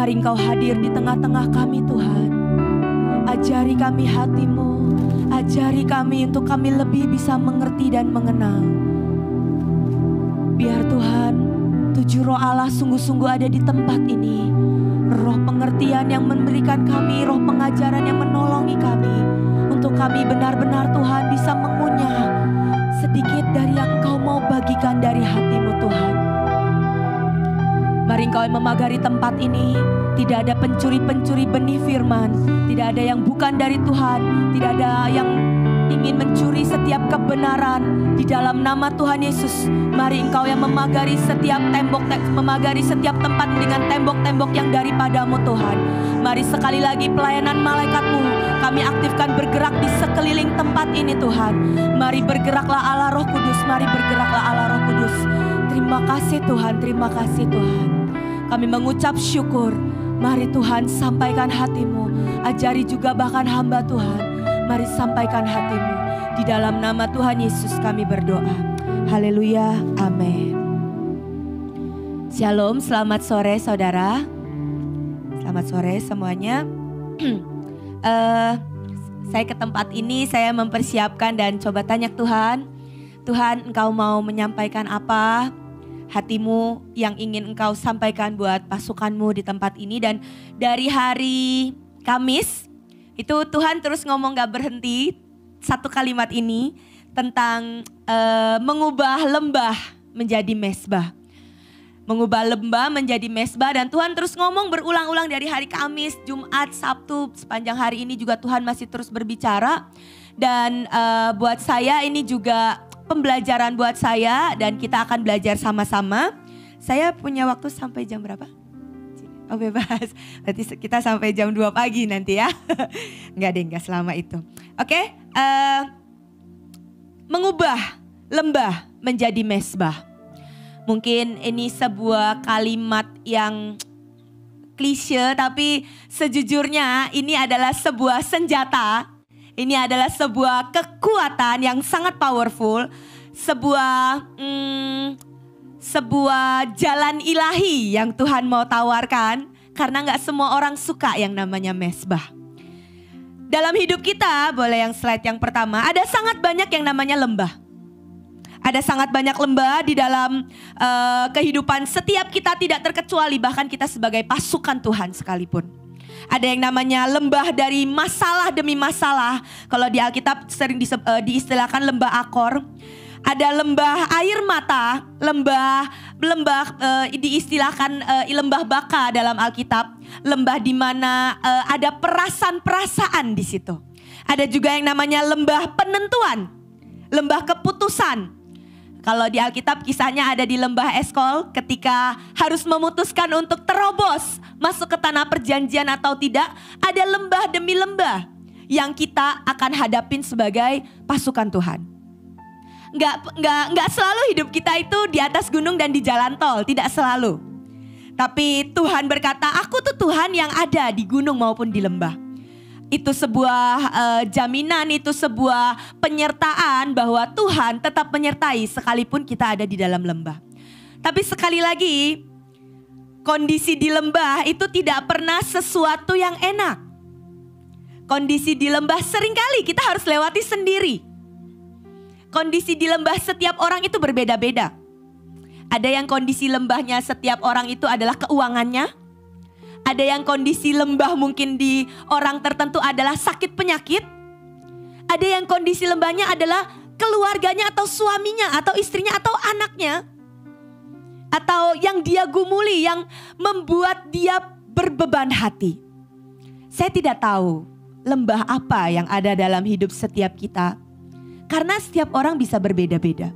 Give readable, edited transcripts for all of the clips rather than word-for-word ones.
Mari Engkau hadir di tengah-tengah kami Tuhan. Ajari kami hati-Mu, ajari kami untuk kami lebih bisa mengerti dan mengenal. Biar Tuhan, 7 roh Allah sungguh-sungguh ada di tempat ini. Roh pengertian yang memberikan kami, roh pengajaran yang menolongi kami. Untuk kami benar-benar Tuhan bisa mengunyah sedikit dari yang Engkau mau bagikan dari hati-Mu Tuhan. Mari Engkau yang memagari tempat ini. Tidak ada pencuri-pencuri benih firman. Tidak ada yang bukan dari Tuhan. Tidak ada yang ingin mencuri setiap kebenaran. Di dalam nama Tuhan Yesus, mari Engkau yang memagari setiap tembok, memagari setiap tempat dengan tembok-tembok yang daripadamu Tuhan. Mari sekali lagi pelayanan malaikat-Mu kami aktifkan bergerak di sekeliling tempat ini Tuhan. Mari bergeraklah Allah Roh Kudus, mari bergeraklah Allah Roh Kudus. Terima kasih Tuhan, terima kasih Tuhan. Kami mengucap syukur. Mari Tuhan sampaikan hati-Mu. Ajari juga bahkan hamba Tuhan. Mari sampaikan hati-Mu. Di dalam nama Tuhan Yesus kami berdoa. Haleluya, amin. Shalom, selamat sore saudara. Selamat sore semuanya. Saya ke tempat ini, saya mempersiapkan dan coba tanya Tuhan. Tuhan, Engkau mau menyampaikan apa? Hatimu yang ingin Engkau sampaikan buat pasukanmu di tempat ini. Dan dari hari Kamis itu Tuhan terus ngomong gak berhenti satu kalimat ini tentang mengubah lembah menjadi mezbah. Mengubah lembah menjadi mezbah, dan Tuhan terus ngomong berulang-ulang dari hari Kamis, Jumat, Sabtu, sepanjang hari ini juga Tuhan masih terus berbicara. Dan buat saya ini juga pembelajaran buat saya, dan kita akan belajar sama-sama. Saya punya waktu sampai jam berapa? Oh bebas, berarti kita sampai jam 2 pagi nanti ya. Enggak selama itu. Oke, mengubah lembah menjadi mezbah. Mungkin ini sebuah kalimat yang klise, tapi sejujurnya ini adalah sebuah senjata. Ini adalah sebuah kekuatan yang sangat powerful, sebuah jalan ilahi yang Tuhan mau tawarkan, karena gak semua orang suka yang namanya mezbah. Dalam hidup kita, boleh yang slide yang pertama, ada sangat banyak yang namanya lembah. Ada sangat banyak lembah di dalam kehidupan setiap kita, tidak terkecuali bahkan kita sebagai pasukan Tuhan sekalipun. Ada yang namanya lembah dari masalah demi masalah. Kalau di Alkitab sering diistilahkan lembah Akor. Ada lembah air mata, lembah diistilahkan lembah baka dalam Alkitab. Lembah di mana ada perasaan-perasaan di situ. Ada juga yang namanya lembah penentuan, lembah keputusan. Kalau di Alkitab kisahnya ada di lembah Eskol ketika harus memutuskan untuk terobos masuk ke tanah perjanjian atau tidak. Ada lembah demi lembah yang kita akan hadapin sebagai pasukan Tuhan. Nggak selalu hidup kita itu di atas gunung dan di jalan tol, tidak selalu. Tapi Tuhan berkata, aku tuh Tuhan yang ada di gunung maupun di lembah. Itu sebuah jaminan, itu sebuah penyertaan bahwa Tuhan tetap menyertai sekalipun kita ada di dalam lembah. Tapi sekali lagi, kondisi di lembah itu tidak pernah sesuatu yang enak. Kondisi di lembah seringkali kita harus lewati sendiri. Kondisi di lembah setiap orang itu berbeda-beda. Ada yang kondisi lembahnya setiap orang itu adalah keuangannya. Ada yang kondisi lembah mungkin di orang tertentu adalah sakit penyakit. Ada yang kondisi lembahnya adalah keluarganya atau suaminya atau istrinya atau anaknya. Atau yang dia gumuli, yang membuat dia berbeban hati. Saya tidak tahu lembah apa yang ada dalam hidup setiap kita. Karena setiap orang bisa berbeda-beda.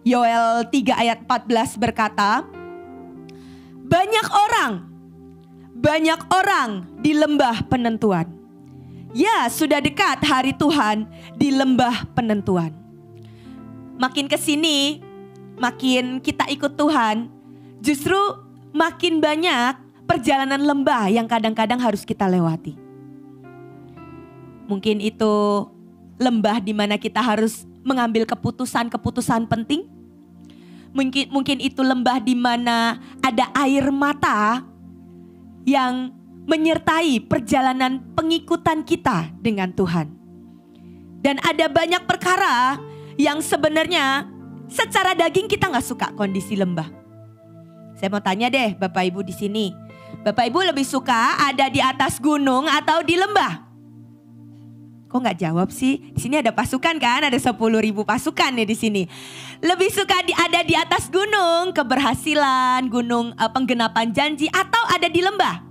Yoel 3 ayat 14 berkata, banyak orang di lembah penentuan. Ya, sudah dekat hari Tuhan di lembah penentuan. Makin kesini, makin kita ikut Tuhan, justru makin banyak perjalanan lembah yang kadang-kadang harus kita lewati. Mungkin itu lembah di mana kita harus mengambil keputusan-keputusan penting. Mungkin itu lembah di mana ada air mata yang menyertai perjalanan pengikutan kita dengan Tuhan. Dan ada banyak perkara yang sebenarnya secara daging kita gak suka kondisi lembah. Saya mau tanya deh Bapak Ibu di sini. Bapak Ibu lebih suka ada di atas gunung atau di lembah? Kok gak jawab sih? Di sini ada pasukan kan? Ada 10.000 pasukan nih di sini. Lebih suka ada di atas gunung, keberhasilan, gunung penggenapan janji, atau ada di lembah?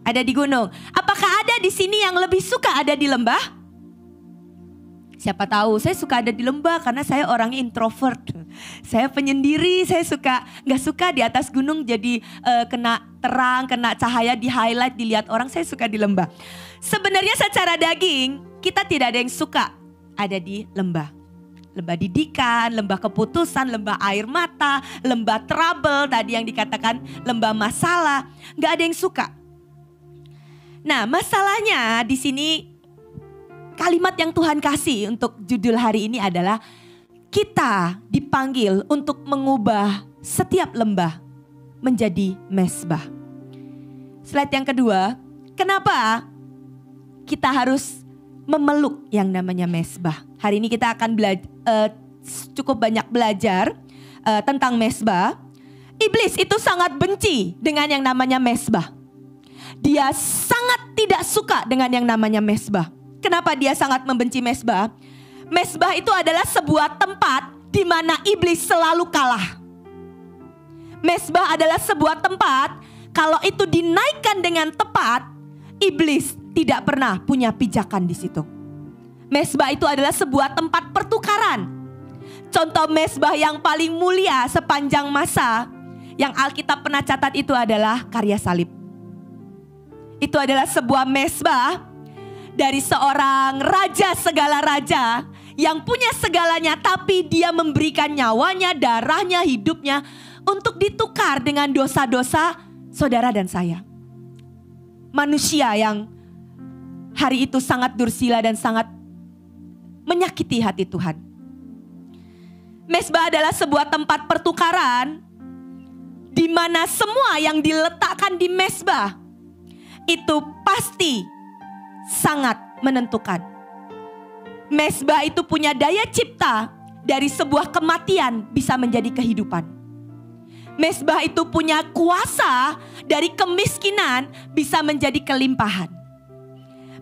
Ada di gunung. Apakah ada di sini yang lebih suka ada di lembah? Siapa tahu, saya suka ada di lembah karena saya orangnya introvert. Saya penyendiri, saya nggak suka di atas gunung jadi kena terang, kena cahaya, di highlight, dilihat orang. Saya suka di lembah. Sebenarnya secara daging kita tidak ada yang suka ada di lembah. Lembah didikan, lembah keputusan, lembah air mata, lembah trouble, tadi yang dikatakan lembah masalah. Nggak ada yang suka. Nah, masalahnya di sini kalimat yang Tuhan kasih untuk judul hari ini adalah kita dipanggil untuk mengubah setiap lembah menjadi mezbah. Slide yang kedua, kenapa kita harus memeluk yang namanya mezbah? Hari ini kita akan cukup banyak belajar tentang mezbah. Iblis itu sangat benci dengan yang namanya mezbah. Dia sangat tidak suka dengan yang namanya mezbah. Kenapa dia sangat membenci mezbah? Mezbah itu adalah sebuah tempat di mana iblis selalu kalah. Mezbah adalah sebuah tempat, kalau itu dinaikkan dengan tepat, iblis tidak pernah punya pijakan di situ. Mezbah itu adalah sebuah tempat pertukaran. Contoh mezbah yang paling mulia sepanjang masa yang Alkitab pernah catat itu adalah karya salib. Itu adalah sebuah mezbah dari seorang raja segala raja yang punya segalanya, tapi dia memberikan nyawanya, darahnya, hidupnya untuk ditukar dengan dosa-dosa saudara dan saya. Manusia yang hari itu sangat dursila dan sangat menyakiti hati Tuhan. Mezbah adalah sebuah tempat pertukaran di mana semua yang diletakkan di mezbah itu pasti sangat menentukan. Mezbah itu punya daya cipta, dari sebuah kematian bisa menjadi kehidupan. Mezbah itu punya kuasa, dari kemiskinan bisa menjadi kelimpahan.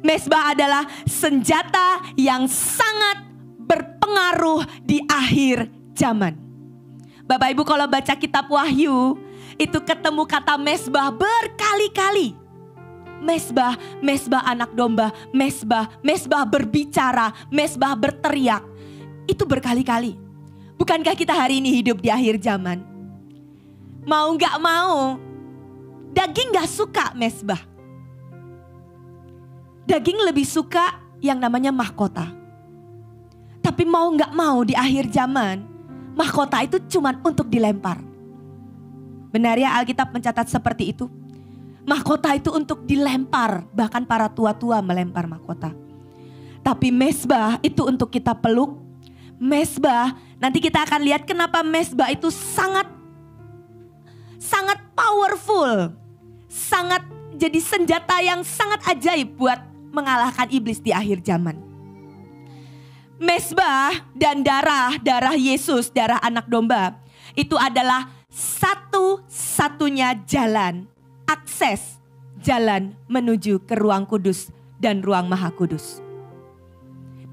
Mezbah adalah senjata yang sangat berpengaruh di akhir zaman. Bapak Ibu kalau baca kitab Wahyu, itu ketemu kata mezbah berkali-kali. Mezbah, mezbah anak domba, mezbah, mezbah berbicara, mezbah berteriak. Itu berkali-kali. Bukankah kita hari ini hidup di akhir zaman? Mau gak mau, daging gak suka mezbah. Daging lebih suka yang namanya mahkota. Tapi mau gak mau di akhir zaman, mahkota itu cuma untuk dilempar. Benar ya, Alkitab mencatat seperti itu. Mahkota itu untuk dilempar, bahkan para tua-tua melempar mahkota. Tapi mezbah itu untuk kita peluk. Mezbah, nanti kita akan lihat kenapa mezbah itu sangat powerful. Sangat jadi senjata yang sangat ajaib buat mengalahkan iblis di akhir zaman. Mezbah dan darah Yesus, darah anak domba, itu adalah satu-satunya jalan, akses jalan menuju ke ruang kudus dan ruang maha kudus.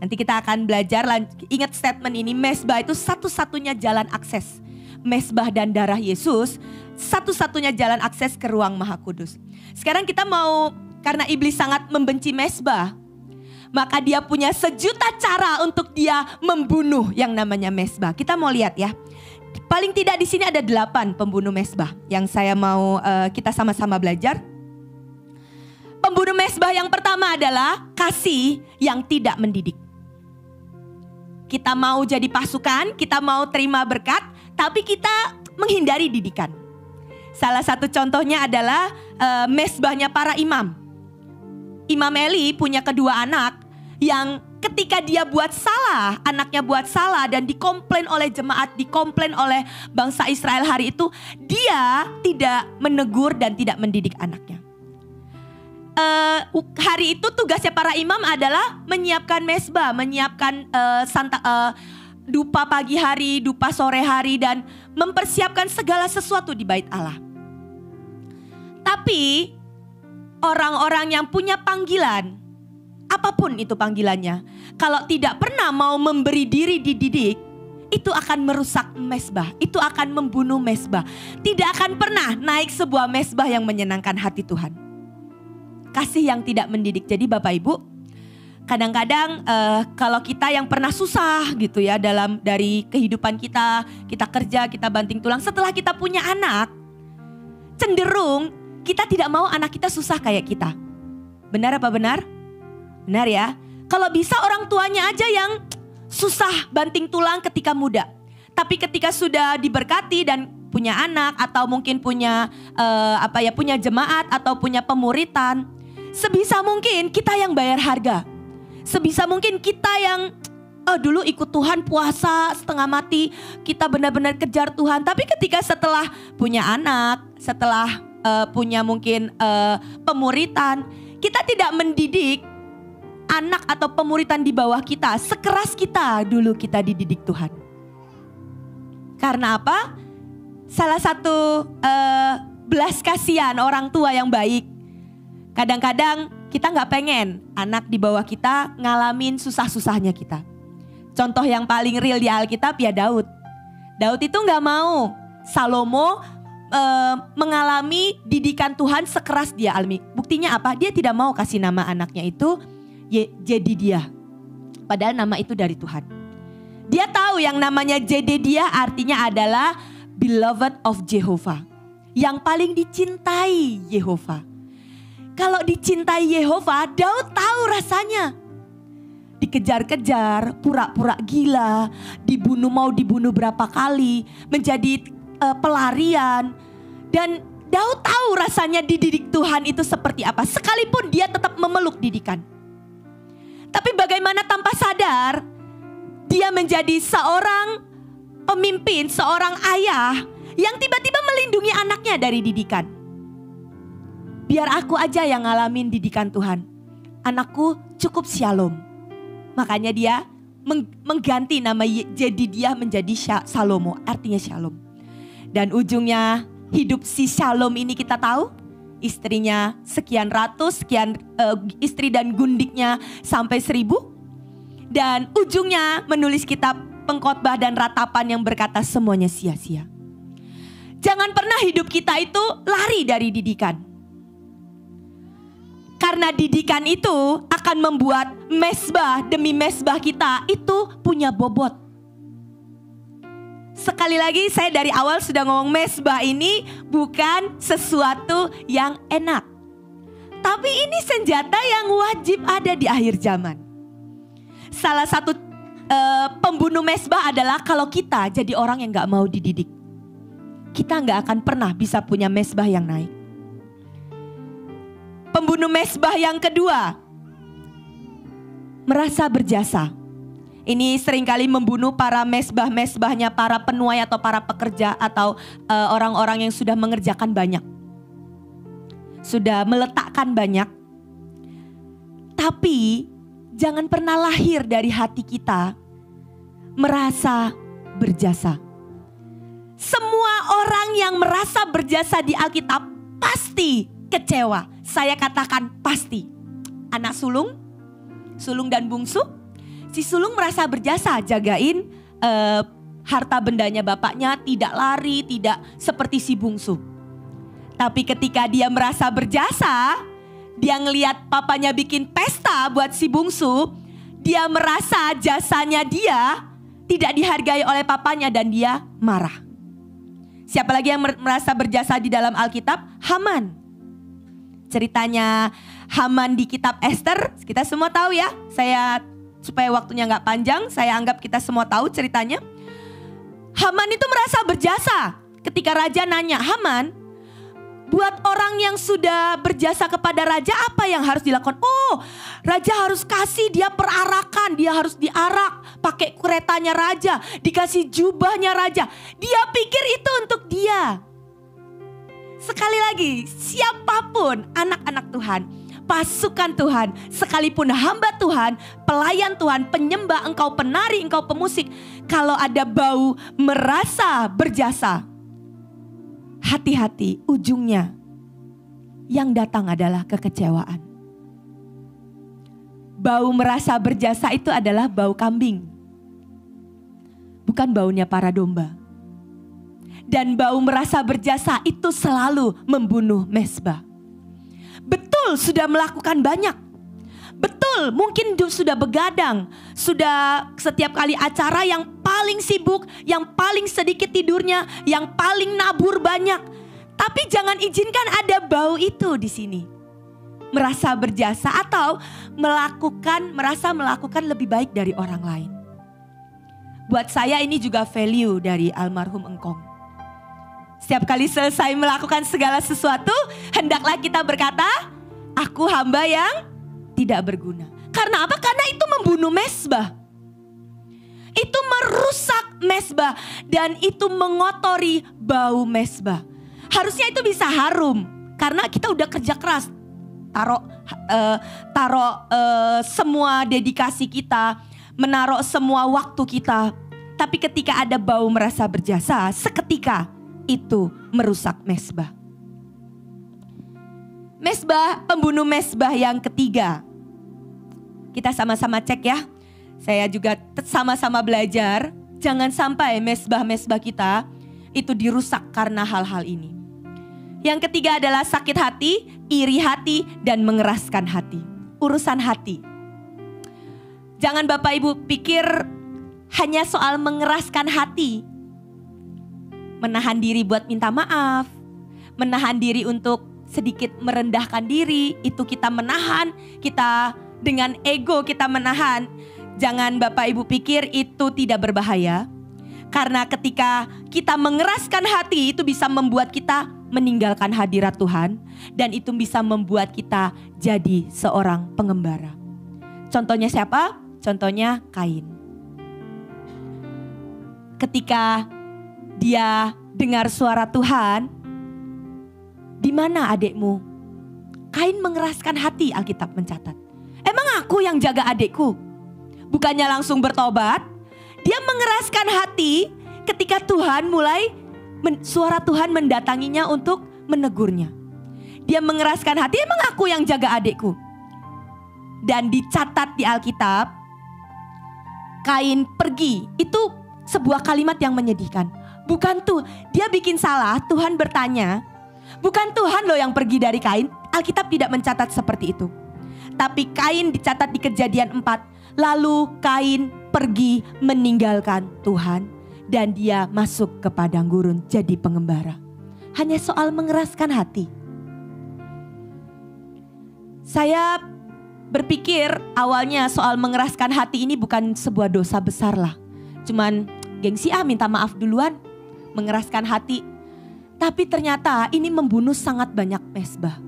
Nanti kita akan belajar, ingat statement ini, mezbah itu satu-satunya jalan akses. Mezbah dan darah Yesus, satu-satunya jalan akses ke ruang maha kudus. Sekarang kita mau, karena iblis sangat membenci mezbah, maka dia punya sejuta cara untuk dia membunuh yang namanya mezbah. Kita mau lihat ya. Paling tidak di sini ada 8 pembunuh mezbah yang saya mau kita sama-sama belajar. Pembunuh mezbah yang pertama adalah kasih yang tidak mendidik. Kita mau jadi pasukan, kita mau terima berkat, tapi kita menghindari didikan. Salah satu contohnya adalah mezbahnya para imam. Imam Eli punya kedua anak yang ketika dia buat salah, anaknya buat salah dan dikomplain oleh jemaat, dikomplain oleh bangsa Israel hari itu, dia tidak menegur dan tidak mendidik anaknya. Hari itu tugasnya para imam adalah menyiapkan mezbah, menyiapkan dupa pagi hari, dupa sore hari, dan mempersiapkan segala sesuatu di bait Allah. Tapi orang-orang yang punya panggilan, apapun itu panggilannya, kalau tidak pernah mau memberi diri dididik, itu akan merusak mezbah, itu akan membunuh mezbah. Tidak akan pernah naik sebuah mezbah yang menyenangkan hati Tuhan. Kasih yang tidak mendidik. Jadi Bapak Ibu, kadang-kadang kalau kita yang pernah susah gitu ya dari kehidupan kita kerja, kita banting tulang, setelah kita punya anak, cenderung kita tidak mau anak kita susah kayak kita. Benar apa benar? Benar ya. Kalau bisa orang tuanya aja yang susah banting tulang ketika muda. Tapi ketika sudah diberkati dan punya anak atau mungkin punya punya jemaat atau punya pemuritan, sebisa mungkin kita yang bayar harga. Sebisa mungkin kita yang dulu ikut Tuhan puasa setengah mati, kita benar-benar kejar Tuhan. Tapi ketika setelah punya anak, setelah punya mungkin pemuritan, kita tidak mendidik anak atau pemuritan di bawah kita sekeras kita dulu kita dididik Tuhan. Karena apa? Salah satu belas kasihan orang tua yang baik. Kadang-kadang kita gak pengen anak di bawah kita ngalamin susah-susahnya kita. Contoh yang paling real di Alkitab ya Daud. Daud itu gak mau Salomo mengalami didikan Tuhan sekeras dia alami. Buktinya apa? Dia tidak mau kasih nama anaknya itu Jedidiah. Padahal nama itu dari Tuhan. Dia tahu yang namanya Jedidiah artinya adalah beloved of Jehovah. Yang paling dicintai Yehova. Kalau dicintai Yehova, Daud tahu rasanya. Dikejar-kejar, pura-pura gila, mau dibunuh berapa kali, menjadi pelarian. Dan Daud tahu rasanya dididik Tuhan itu seperti apa. Sekalipun dia tetap memeluk didikan. Tapi bagaimana tanpa sadar, dia menjadi seorang pemimpin, seorang ayah yang tiba-tiba melindungi anaknya dari didikan. Biar aku aja yang ngalamin didikan Tuhan. Anakku cukup Shalom. Makanya dia mengganti nama Jedidiah menjadi Salomo. Artinya Shalom. Dan ujungnya hidup si Shalom ini kita tahu. Istrinya sekian ratus, istri dan gundiknya sampai 1000. Dan ujungnya menulis kitab Pengkhotbah dan Ratapan yang berkata semuanya sia-sia. Jangan pernah hidup kita itu lari dari didikan. Karena didikan itu akan membuat mezbah demi mezbah kita itu punya bobot. Sekali lagi saya dari awal sudah ngomong mezbah ini bukan sesuatu yang enak. Tapi ini senjata yang wajib ada di akhir zaman. Salah satu pembunuh mezbah adalah kalau kita jadi orang yang gak mau dididik. Kita gak akan pernah bisa punya mezbah yang naik. Pembunuh mezbah yang kedua, merasa berjasa. Ini seringkali membunuh para mezbah-mezbahnya, para penuai atau para pekerja atau orang-orang yang sudah mengerjakan banyak. Sudah meletakkan banyak. Tapi jangan pernah lahir dari hati kita merasa berjasa. Semua orang yang merasa berjasa di Alkitab pasti kecewa. Saya katakan pasti. Anak sulung dan bungsu. Si sulung merasa berjasa jagain harta bendanya bapaknya, tidak lari, tidak seperti si bungsu. Tapi ketika dia merasa berjasa, dia ngelihat papanya bikin pesta buat si bungsu, dia merasa jasanya dia tidak dihargai oleh papanya dan dia marah. Siapa lagi yang merasa berjasa di dalam Alkitab? Haman. Ceritanya Haman di kitab Esther, kita semua tahu ya. Supaya waktunya gak panjang, saya anggap kita semua tahu ceritanya. Haman itu merasa berjasa. Ketika raja nanya, Haman, Buat orang yang sudah berjasa kepada raja, apa yang harus dilakukan? Oh, raja harus kasih dia perarakan, dia harus diarak, pakai keretanya raja, dikasih jubahnya raja. Dia pikir itu untuk dia. Sekali lagi, siapapun anak-anak Tuhan, pasukan Tuhan, sekalipun hamba Tuhan, pelayan Tuhan, penyembah, engkau penari, engkau pemusik, kalau ada bau merasa berjasa, hati-hati, ujungnya yang datang adalah kekecewaan. Bau merasa berjasa itu adalah bau kambing, bukan baunya para domba. Dan bau merasa berjasa itu selalu membunuh mezbah. Betul sudah melakukan banyak. Betul mungkin sudah begadang. Sudah setiap kali acara yang paling sibuk, yang paling sedikit tidurnya, yang paling nabur banyak. Tapi jangan izinkan ada bau itu di sini. Merasa berjasa atau merasa melakukan lebih baik dari orang lain. Buat saya ini juga value dari almarhum engkong. Setiap kali selesai melakukan segala sesuatu, hendaklah kita berkata, aku hamba yang tidak berguna. Karena apa? Karena itu membunuh mezbah. Itu merusak mezbah dan itu mengotori bau mezbah. Harusnya itu bisa harum karena kita udah kerja keras. Taruh semua dedikasi kita, menaruh semua waktu kita. Tapi ketika ada bau merasa berjasa, seketika itu merusak mezbah. Mezbah, pembunuh mezbah yang ketiga. Kita sama-sama cek ya. Saya juga sama-sama belajar. Jangan sampai mezbah-mezbah kita itu dirusak karena hal-hal ini. Yang ketiga adalah sakit hati, iri hati, dan mengeraskan hati. Urusan hati. Jangan Bapak Ibu pikir hanya soal mengeraskan hati. Menahan diri buat minta maaf, menahan diri untuk sedikit merendahkan diri, itu kita menahan, kita dengan ego kita menahan. Jangan Bapak Ibu pikir itu tidak berbahaya. Karena ketika kita mengeraskan hati, itu bisa membuat kita meninggalkan hadirat Tuhan. Dan itu bisa membuat kita jadi seorang pengembara. Contohnya siapa? Contohnya Kain. Ketika dia dengar suara Tuhan, di mana adikmu? Kain mengeraskan hati, Alkitab mencatat. Emang aku yang jaga adikku? Bukannya langsung bertobat, dia mengeraskan hati ketika Tuhan suara Tuhan mendatanginya untuk menegurnya. Dia mengeraskan hati, emang aku yang jaga adikku? Dan dicatat di Alkitab, Kain pergi, itu sebuah kalimat yang menyedihkan. Bukan tuh, dia bikin salah, Tuhan bertanya. Bukan Tuhan loh yang pergi dari Kain. Alkitab tidak mencatat seperti itu. Tapi Kain dicatat di Kejadian 4. Lalu Kain pergi meninggalkan Tuhan. Dan dia masuk ke padang gurun jadi pengembara. Hanya soal mengeraskan hati. Saya berpikir awalnya soal mengeraskan hati ini bukan sebuah dosa besar lah. Cuman gengsi minta maaf duluan. Mengeraskan hati. Tapi ternyata ini membunuh sangat banyak mezbah.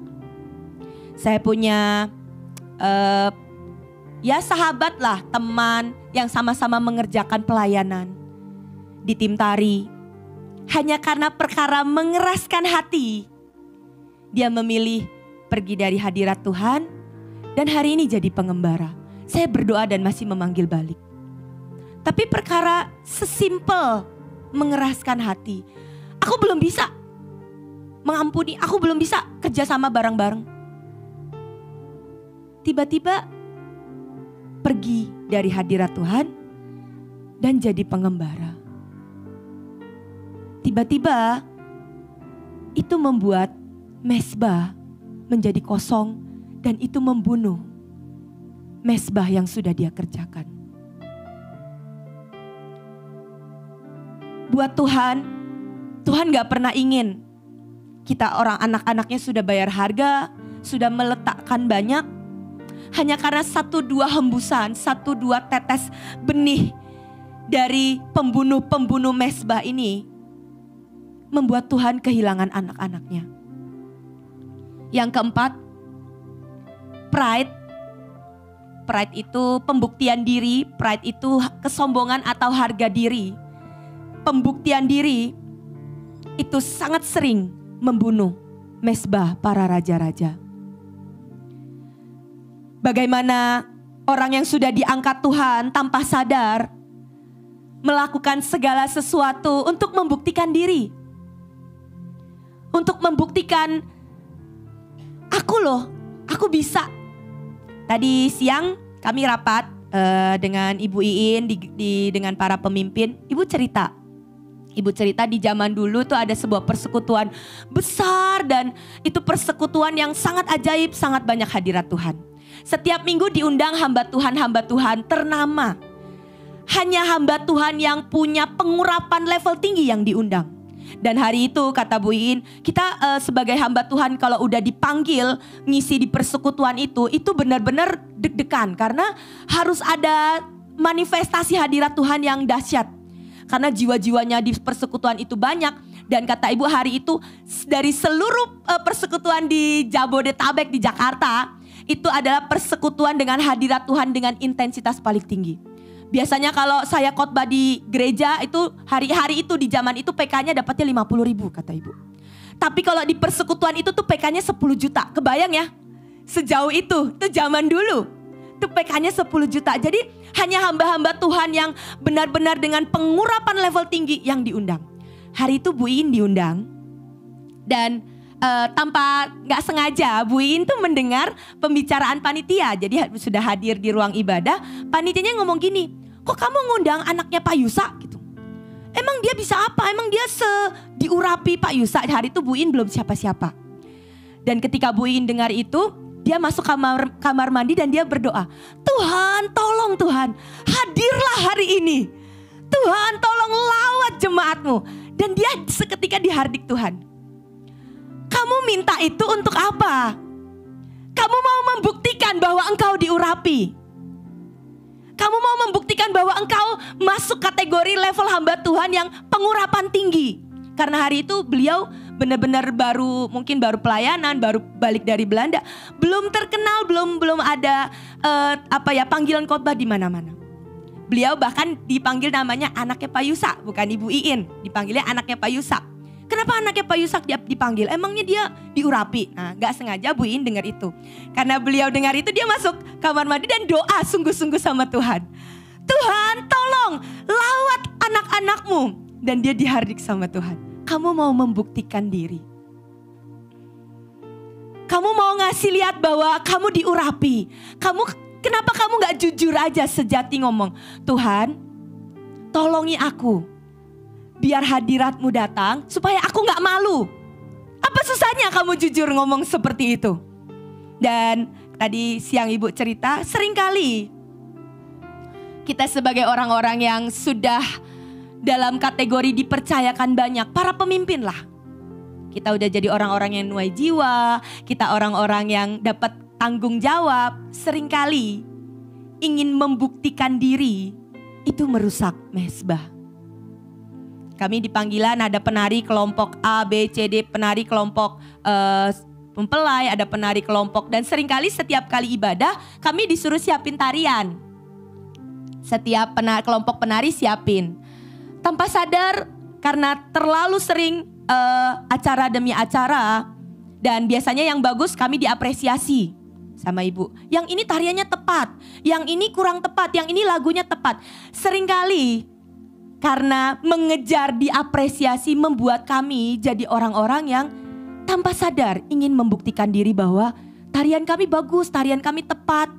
Saya punya sahabat lah, teman yang sama-sama mengerjakan pelayanan di tim tari. Hanya karena perkara mengeraskan hati, dia memilih pergi dari hadirat Tuhan dan hari ini jadi pengembara. Saya berdoa dan masih memanggil balik. Tapi perkara sesimpel mengeraskan hati. Aku belum bisa mengampuni, aku belum bisa kerja sama bareng-bareng. Tiba-tiba pergi dari hadirat Tuhan dan jadi pengembara. Tiba-tiba itu membuat mezbah menjadi kosong dan itu membunuh mezbah yang sudah dia kerjakan. Buat Tuhan, Tuhan gak pernah ingin kita orang anak-anaknya sudah bayar harga, sudah meletakkan banyak. Hanya karena 1-2 hembusan, 1-2 tetes benih dari pembunuh-pembunuh mezbah ini membuat Tuhan kehilangan anak-anaknya. Yang keempat, pride. Pride itu pembuktian diri, pride itu kesombongan atau harga diri. Pembuktian diri itu sangat sering membunuh mezbah para raja-raja. Bagaimana orang yang sudah diangkat Tuhan tanpa sadar melakukan segala sesuatu untuk membuktikan diri. Untuk membuktikan, aku bisa. Tadi siang kami rapat dengan Ibu Iin dengan para pemimpin. Ibu cerita di zaman dulu tuh ada sebuah persekutuan besar dan itu persekutuan yang sangat ajaib, sangat banyak hadirat Tuhan. Setiap minggu diundang hamba Tuhan ternama. Hanya hamba Tuhan yang punya pengurapan level tinggi yang diundang. Dan hari itu kata Bu Iin, kita sebagai hamba Tuhan kalau udah dipanggil ngisi di persekutuan itu benar-benar deg-degan. Karena harus ada manifestasi hadirat Tuhan yang dahsyat. Karena jiwa-jiwanya di persekutuan itu banyak. Dan kata Ibu hari itu dari seluruh persekutuan di Jabodetabek di Jakarta, itu adalah persekutuan dengan hadirat Tuhan dengan intensitas paling tinggi. Biasanya kalau saya khotbah di gereja itu hari-hari itu di zaman itu PK-nya dapatnya 50.000 kata Ibu. Tapi kalau di persekutuan itu tuh PK-nya 10 juta. Kebayang ya? Sejauh itu zaman dulu. Itu PK-nya 10 juta. Jadi hanya hamba-hamba Tuhan yang benar-benar dengan pengurapan level tinggi yang diundang. Hari itu Bu Iin diundang. Dan tanpa gak sengaja Bu Iin tuh mendengar pembicaraan panitia. Jadi sudah hadir di ruang ibadah, panitianya ngomong gini, kok kamu ngundang anaknya Pak Yusa gitu. Emang dia bisa apa? Emang dia diurapi Pak Yusa? Hari itu Bu Iin belum siapa-siapa. Dan ketika Bu Iin dengar itu, dia masuk kamar mandi dan dia berdoa, Tuhan tolong Tuhan, hadirlah hari ini. Tuhan tolong lawat jemaatmu. Dan dia seketika dihardik Tuhan. Kamu minta itu untuk apa? Kamu mau membuktikan bahwa engkau diurapi. Kamu mau membuktikan bahwa engkau masuk kategori level hamba Tuhan yang pengurapan tinggi. Karena hari itu beliau benar-benar mungkin baru pelayanan, baru balik dari Belanda. Belum terkenal, belum ada panggilan khotbah di mana-mana. Beliau bahkan dipanggil namanya anaknya Pak Yusa, bukan Ibu Iin. Dipanggilnya anaknya Pak Yusa. Kenapa anaknya Pak Yusak dipanggil? Emangnya dia diurapi? Nah, gak sengaja Bu Iin dengar itu. Karena beliau dengar itu dia masuk kamar mandi dan doa sungguh-sungguh sama Tuhan. Tuhan tolong lawat anak-anakmu. Dan dia dihardik sama Tuhan. Kamu mau membuktikan diri. Kamu mau ngasih lihat bahwa kamu diurapi. Kenapa kamu gak jujur aja sejati ngomong, Tuhan tolongi aku. Biar hadiratmu datang supaya aku gak malu. Apa susahnya kamu jujur ngomong seperti itu? Dan tadi siang Ibu cerita, seringkali kita sebagai orang-orang yang sudah dalam kategori dipercayakan banyak, para pemimpin lah. Kita udah jadi orang-orang yang nuai jiwa, kita orang-orang yang dapat tanggung jawab. Seringkali ingin membuktikan diri itu merusak mezbah. Kami di panggilan ada penari kelompok A, B, C, D, penari kelompok mempelai, ada penari kelompok. Dan seringkali setiap kali ibadah kami disuruh siapin tarian. Setiap kelompok penari siapin. Tanpa sadar karena terlalu sering acara demi acara. Dan biasanya yang bagus kami diapresiasi sama Ibu. Yang ini tariannya tepat, yang ini kurang tepat, yang ini lagunya tepat. Seringkali karena mengejar diapresiasi membuat kami jadi orang-orang yang tanpa sadar ingin membuktikan diri bahwa tarian kami bagus, tarian kami tepat.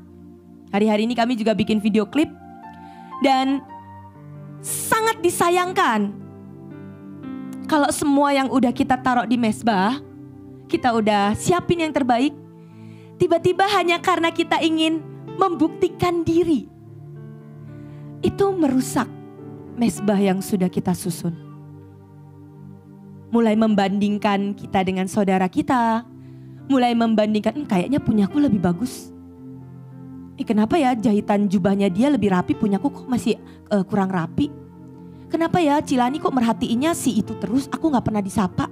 Hari-hari ini kami juga bikin video klip. Dan sangat disayangkan kalau semua yang udah kita taruh di mezbah, kita udah siapin yang terbaik. Tiba-tiba hanya karena kita ingin membuktikan diri, itu merusak mezbah yang sudah kita susun. Mulai membandingkan kita dengan saudara kita. Mulai membandingkan, kayaknya punyaku lebih bagus. Kenapa ya jahitan jubahnya dia lebih rapi, punyaku kok masih kurang rapi. Kenapa ya Cilani kok merhatiinnya si itu terus, aku gak pernah disapa.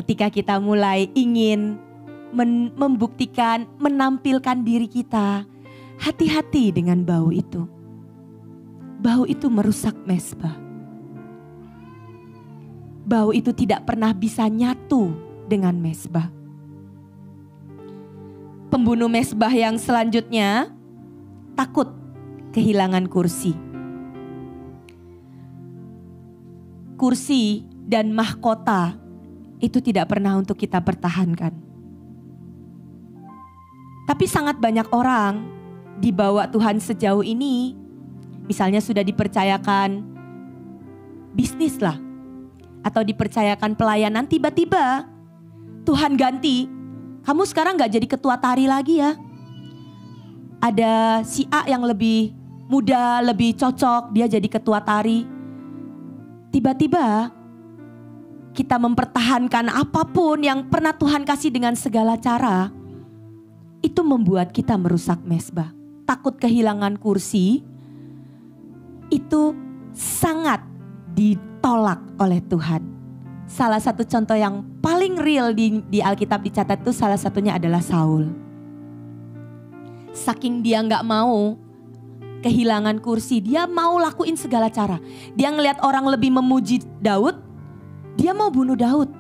Ketika kita mulai ingin membuktikan, menampilkan diri kita, hati-hati dengan bau itu. Bau itu merusak mezbah. Bau itu tidak pernah bisa nyatu dengan mezbah. Pembunuh mezbah yang selanjutnya takut kehilangan kursi. Kursi dan mahkota itu tidak pernah untuk kita pertahankan. Tapi sangat banyak orang dibawa Tuhan sejauh ini, misalnya sudah dipercayakan bisnis lah, atau dipercayakan pelayanan, tiba-tiba Tuhan ganti, kamu sekarang gak jadi ketua tari lagi ya. Ada si A yang lebih muda, lebih cocok, dia jadi ketua tari. Tiba-tiba kita mempertahankan apapun yang pernah Tuhan kasih dengan segala cara. Itu membuat kita merusak mezbah. Takut kehilangan kursi, itu sangat ditolak oleh Tuhan. Salah satu contoh yang paling real di Alkitab dicatat itu salah satunya adalah Saul. Saking dia gak mau kehilangan kursi, dia mau lakuin segala cara. Dia ngelihat orang lebih memuji Daud, dia mau bunuh Daud.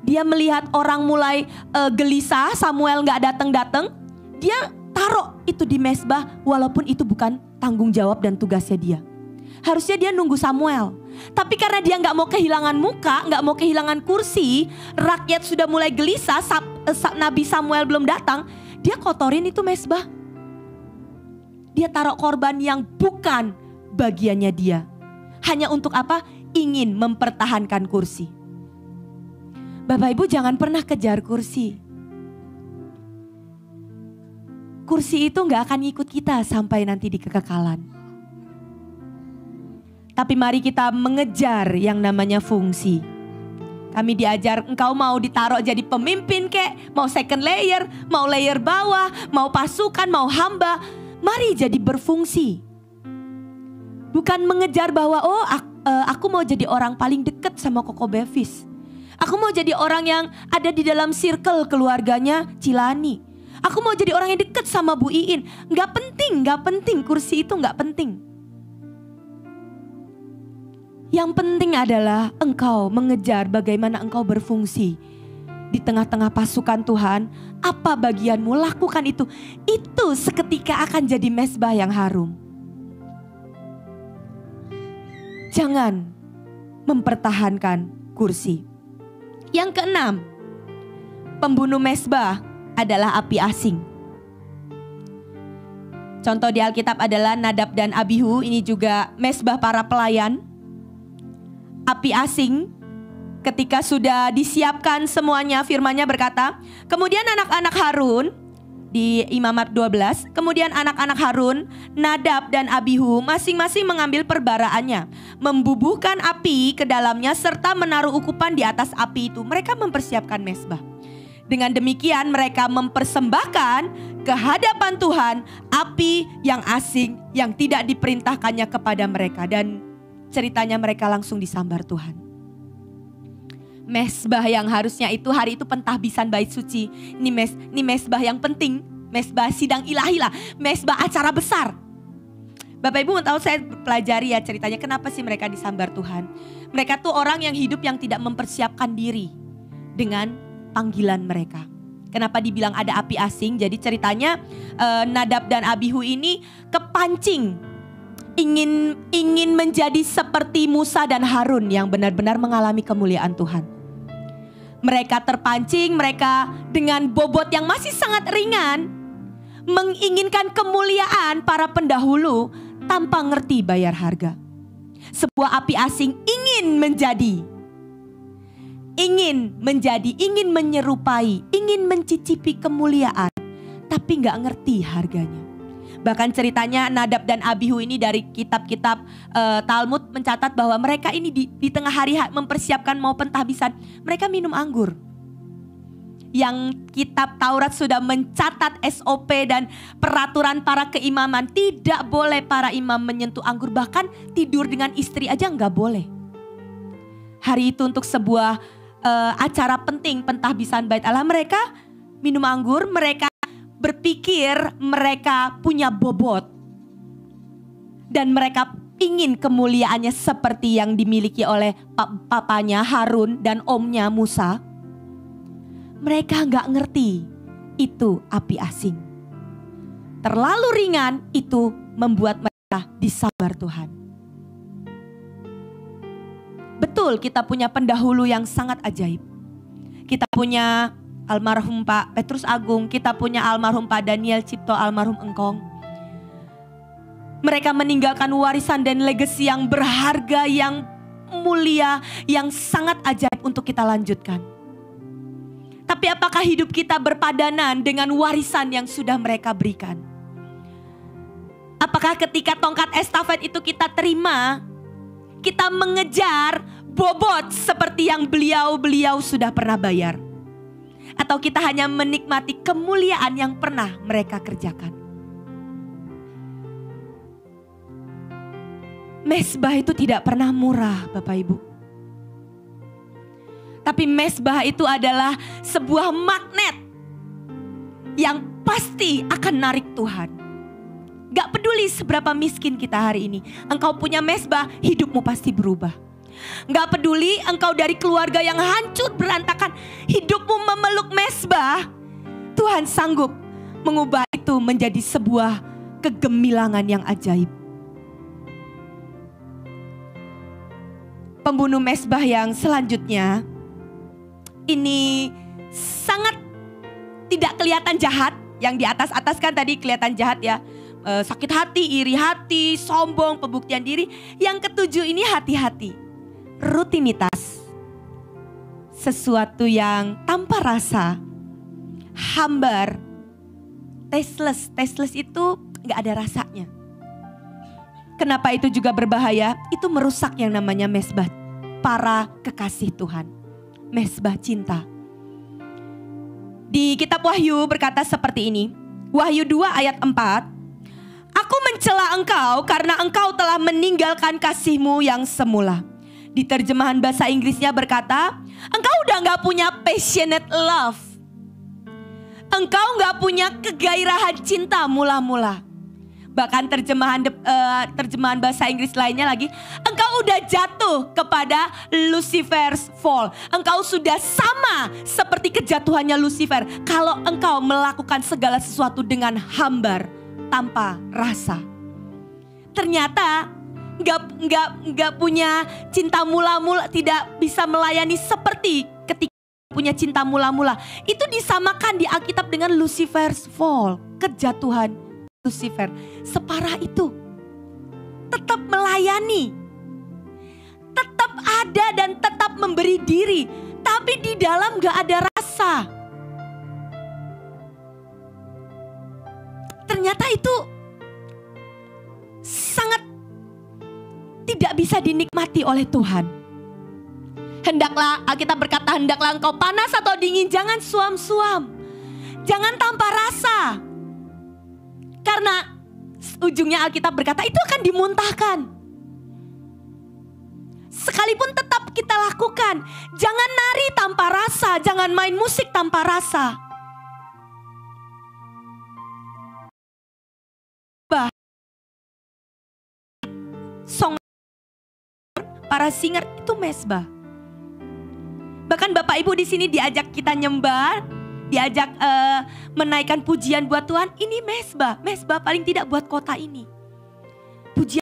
Dia melihat orang mulai gelisah, Samuel gak datang-datang, dia taruh itu di mezbah walaupun itu bukan tanggung jawab dan tugasnya dia. Harusnya dia nunggu Samuel. Tapi karena dia gak mau kehilangan muka, gak mau kehilangan kursi, rakyat sudah mulai gelisah, Nabi Samuel belum datang, dia kotorin itu mezbah. Dia taruh korban yang bukan bagiannya dia. Hanya untuk apa? Ingin mempertahankan kursi. Bapak Ibu jangan pernah kejar kursi. Kursi itu gak akan ngikut kita sampai nanti di kekekalan. Tapi mari kita mengejar yang namanya fungsi. Kami diajar, engkau mau ditaruh jadi pemimpin kek, mau second layer, mau layer bawah, mau pasukan, mau hamba. Mari jadi berfungsi. Bukan mengejar bahwa aku mau jadi orang paling dekat sama Koko Bevis. Aku mau jadi orang yang ada di dalam circle keluarganya Cilani. Aku mau jadi orang yang dekat sama Bu Iin. Gak penting kursi itu gak penting. Yang penting adalah engkau mengejar bagaimana engkau berfungsi di tengah-tengah pasukan Tuhan. Apa bagianmu, lakukan itu. Itu seketika akan jadi mezbah yang harum. Jangan mempertahankan kursi. Yang keenam, pembunuh mezbah adalah api asing. Contoh di Alkitab adalah Nadab dan Abihu, ini juga mezbah para pelayan. Api asing ketika sudah disiapkan semuanya, firman-Nya berkata, kemudian anak-anak Harun di Imamat 12, kemudian anak-anak Harun, Nadab dan Abihu masing-masing mengambil perbaraannya, membubuhkan api ke dalamnya serta menaruh ukupan di atas api itu. Mereka mempersiapkan mezbah. Dengan demikian mereka mempersembahkan ke hadapan Tuhan api yang asing yang tidak diperintahkannya kepada mereka. Dan ceritanya mereka langsung disambar Tuhan. Mezbah yang harusnya itu hari itu pentahbisan bait suci. Ini mezbah yang penting. Mezbah sidang ilahi lah. Mezbah acara besar. Bapak Ibu mau tahu, saya pelajari ya ceritanya kenapa sih mereka disambar Tuhan. Mereka tuh orang yang hidup yang tidak mempersiapkan diri dengan panggilan mereka. Kenapa dibilang ada api asing? Jadi ceritanya Nadab dan Abihu ini kepancing ingin menjadi seperti Musa dan Harun yang benar-benar mengalami kemuliaan Tuhan. Mereka terpancing, mereka dengan bobot yang masih sangat ringan menginginkan kemuliaan para pendahulu tanpa ngerti bayar harga. Sebuah api asing ingin menyerupai, ingin mencicipi kemuliaan, tapi gak ngerti harganya. Bahkan ceritanya Nadab dan Abihu ini dari kitab-kitab Talmud mencatat bahwa mereka ini di tengah hari mempersiapkan mau pentahbisan, mereka minum anggur. Yang kitab Taurat sudah mencatat SOP dan peraturan para keimaman, tidak boleh para imam menyentuh anggur, bahkan tidur dengan istri aja gak boleh. Hari itu untuk sebuah acara penting pentahbisan bait Allah, mereka minum anggur, mereka berpikir mereka punya bobot. Dan mereka ingin kemuliaannya seperti yang dimiliki oleh papanya Harun dan omnya Musa. Mereka gak ngerti itu api asing. Terlalu ringan, itu membuat mereka disabar Tuhan. Betul, kita punya pendahulu yang sangat ajaib. Kita punya almarhum Pak Petrus Agung, kita punya almarhum Pak Daniel Cipto, almarhum Engkong. Mereka meninggalkan warisan dan legasi yang berharga, yang mulia, yang sangat ajaib untuk kita lanjutkan. Tapi apakah hidup kita berpadanan dengan warisan yang sudah mereka berikan? Apakah ketika tongkat estafet itu kita terima, kita mengejar bobot seperti yang beliau-beliau sudah pernah bayar? Atau kita hanya menikmati kemuliaan yang pernah mereka kerjakan? Mezbah itu tidak pernah murah, Bapak Ibu. Tapi mezbah itu adalah sebuah magnet yang pasti akan narik Tuhan. Gak peduli seberapa miskin kita hari ini, engkau punya mezbah, hidupmu pasti berubah. Gak peduli engkau dari keluarga yang hancur berantakan, hidupmu memeluk mezbah, Tuhan sanggup mengubah itu menjadi sebuah kegemilangan yang ajaib. Pembunuh mezbah yang selanjutnya ini sangat tidak kelihatan jahat. Yang di atas kan tadi kelihatan jahat ya. Sakit hati, iri hati, sombong, pembuktian diri. Yang ketujuh ini hati-hati. Rutinitas. Sesuatu yang tanpa rasa. Hambar. Tasteless. Tasteless itu gak ada rasanya. Kenapa itu juga berbahaya? Itu merusak yang namanya mezbah para kekasih Tuhan. Mezbah cinta. Di kitab Wahyu berkata seperti ini. Wahyu 2 ayat 4. Aku mencela engkau karena engkau telah meninggalkan kasihmu yang semula. Di terjemahan bahasa Inggrisnya berkata, engkau udah gak punya passionate love. Engkau gak punya kegairahan cinta mula-mula. Bahkan terjemahan bahasa Inggris lainnya lagi, engkau udah jatuh kepada Lucifer's fall. Engkau sudah sama seperti kejatuhannya Lucifer. Kalau engkau melakukan segala sesuatu dengan hambar, tanpa rasa. Ternyata nggak punya cinta mula-mula, tidak bisa melayani seperti ketika punya cinta mula-mula. Itu disamakan di Alkitab dengan Lucifer's fall, kejatuhan Lucifer. Separah itu. Tetap melayani. Tetap ada dan tetap memberi diri. Tapi di dalam gak ada rasa. Ternyata itu sangat tidak bisa dinikmati oleh Tuhan. Hendaklah, Alkitab berkata, hendaklah engkau panas atau dingin, jangan suam-suam. Jangan tanpa rasa. Karena ujungnya Alkitab berkata itu akan dimuntahkan. Sekalipun tetap kita lakukan. Jangan nari tanpa rasa. Jangan main musik tanpa rasa. Song para singer itu mezbah. Bahkan Bapak Ibu di sini diajak kita nyembah, diajak menaikkan pujian buat Tuhan. Ini mezbah, mezbah paling tidak buat kota ini. Pujian.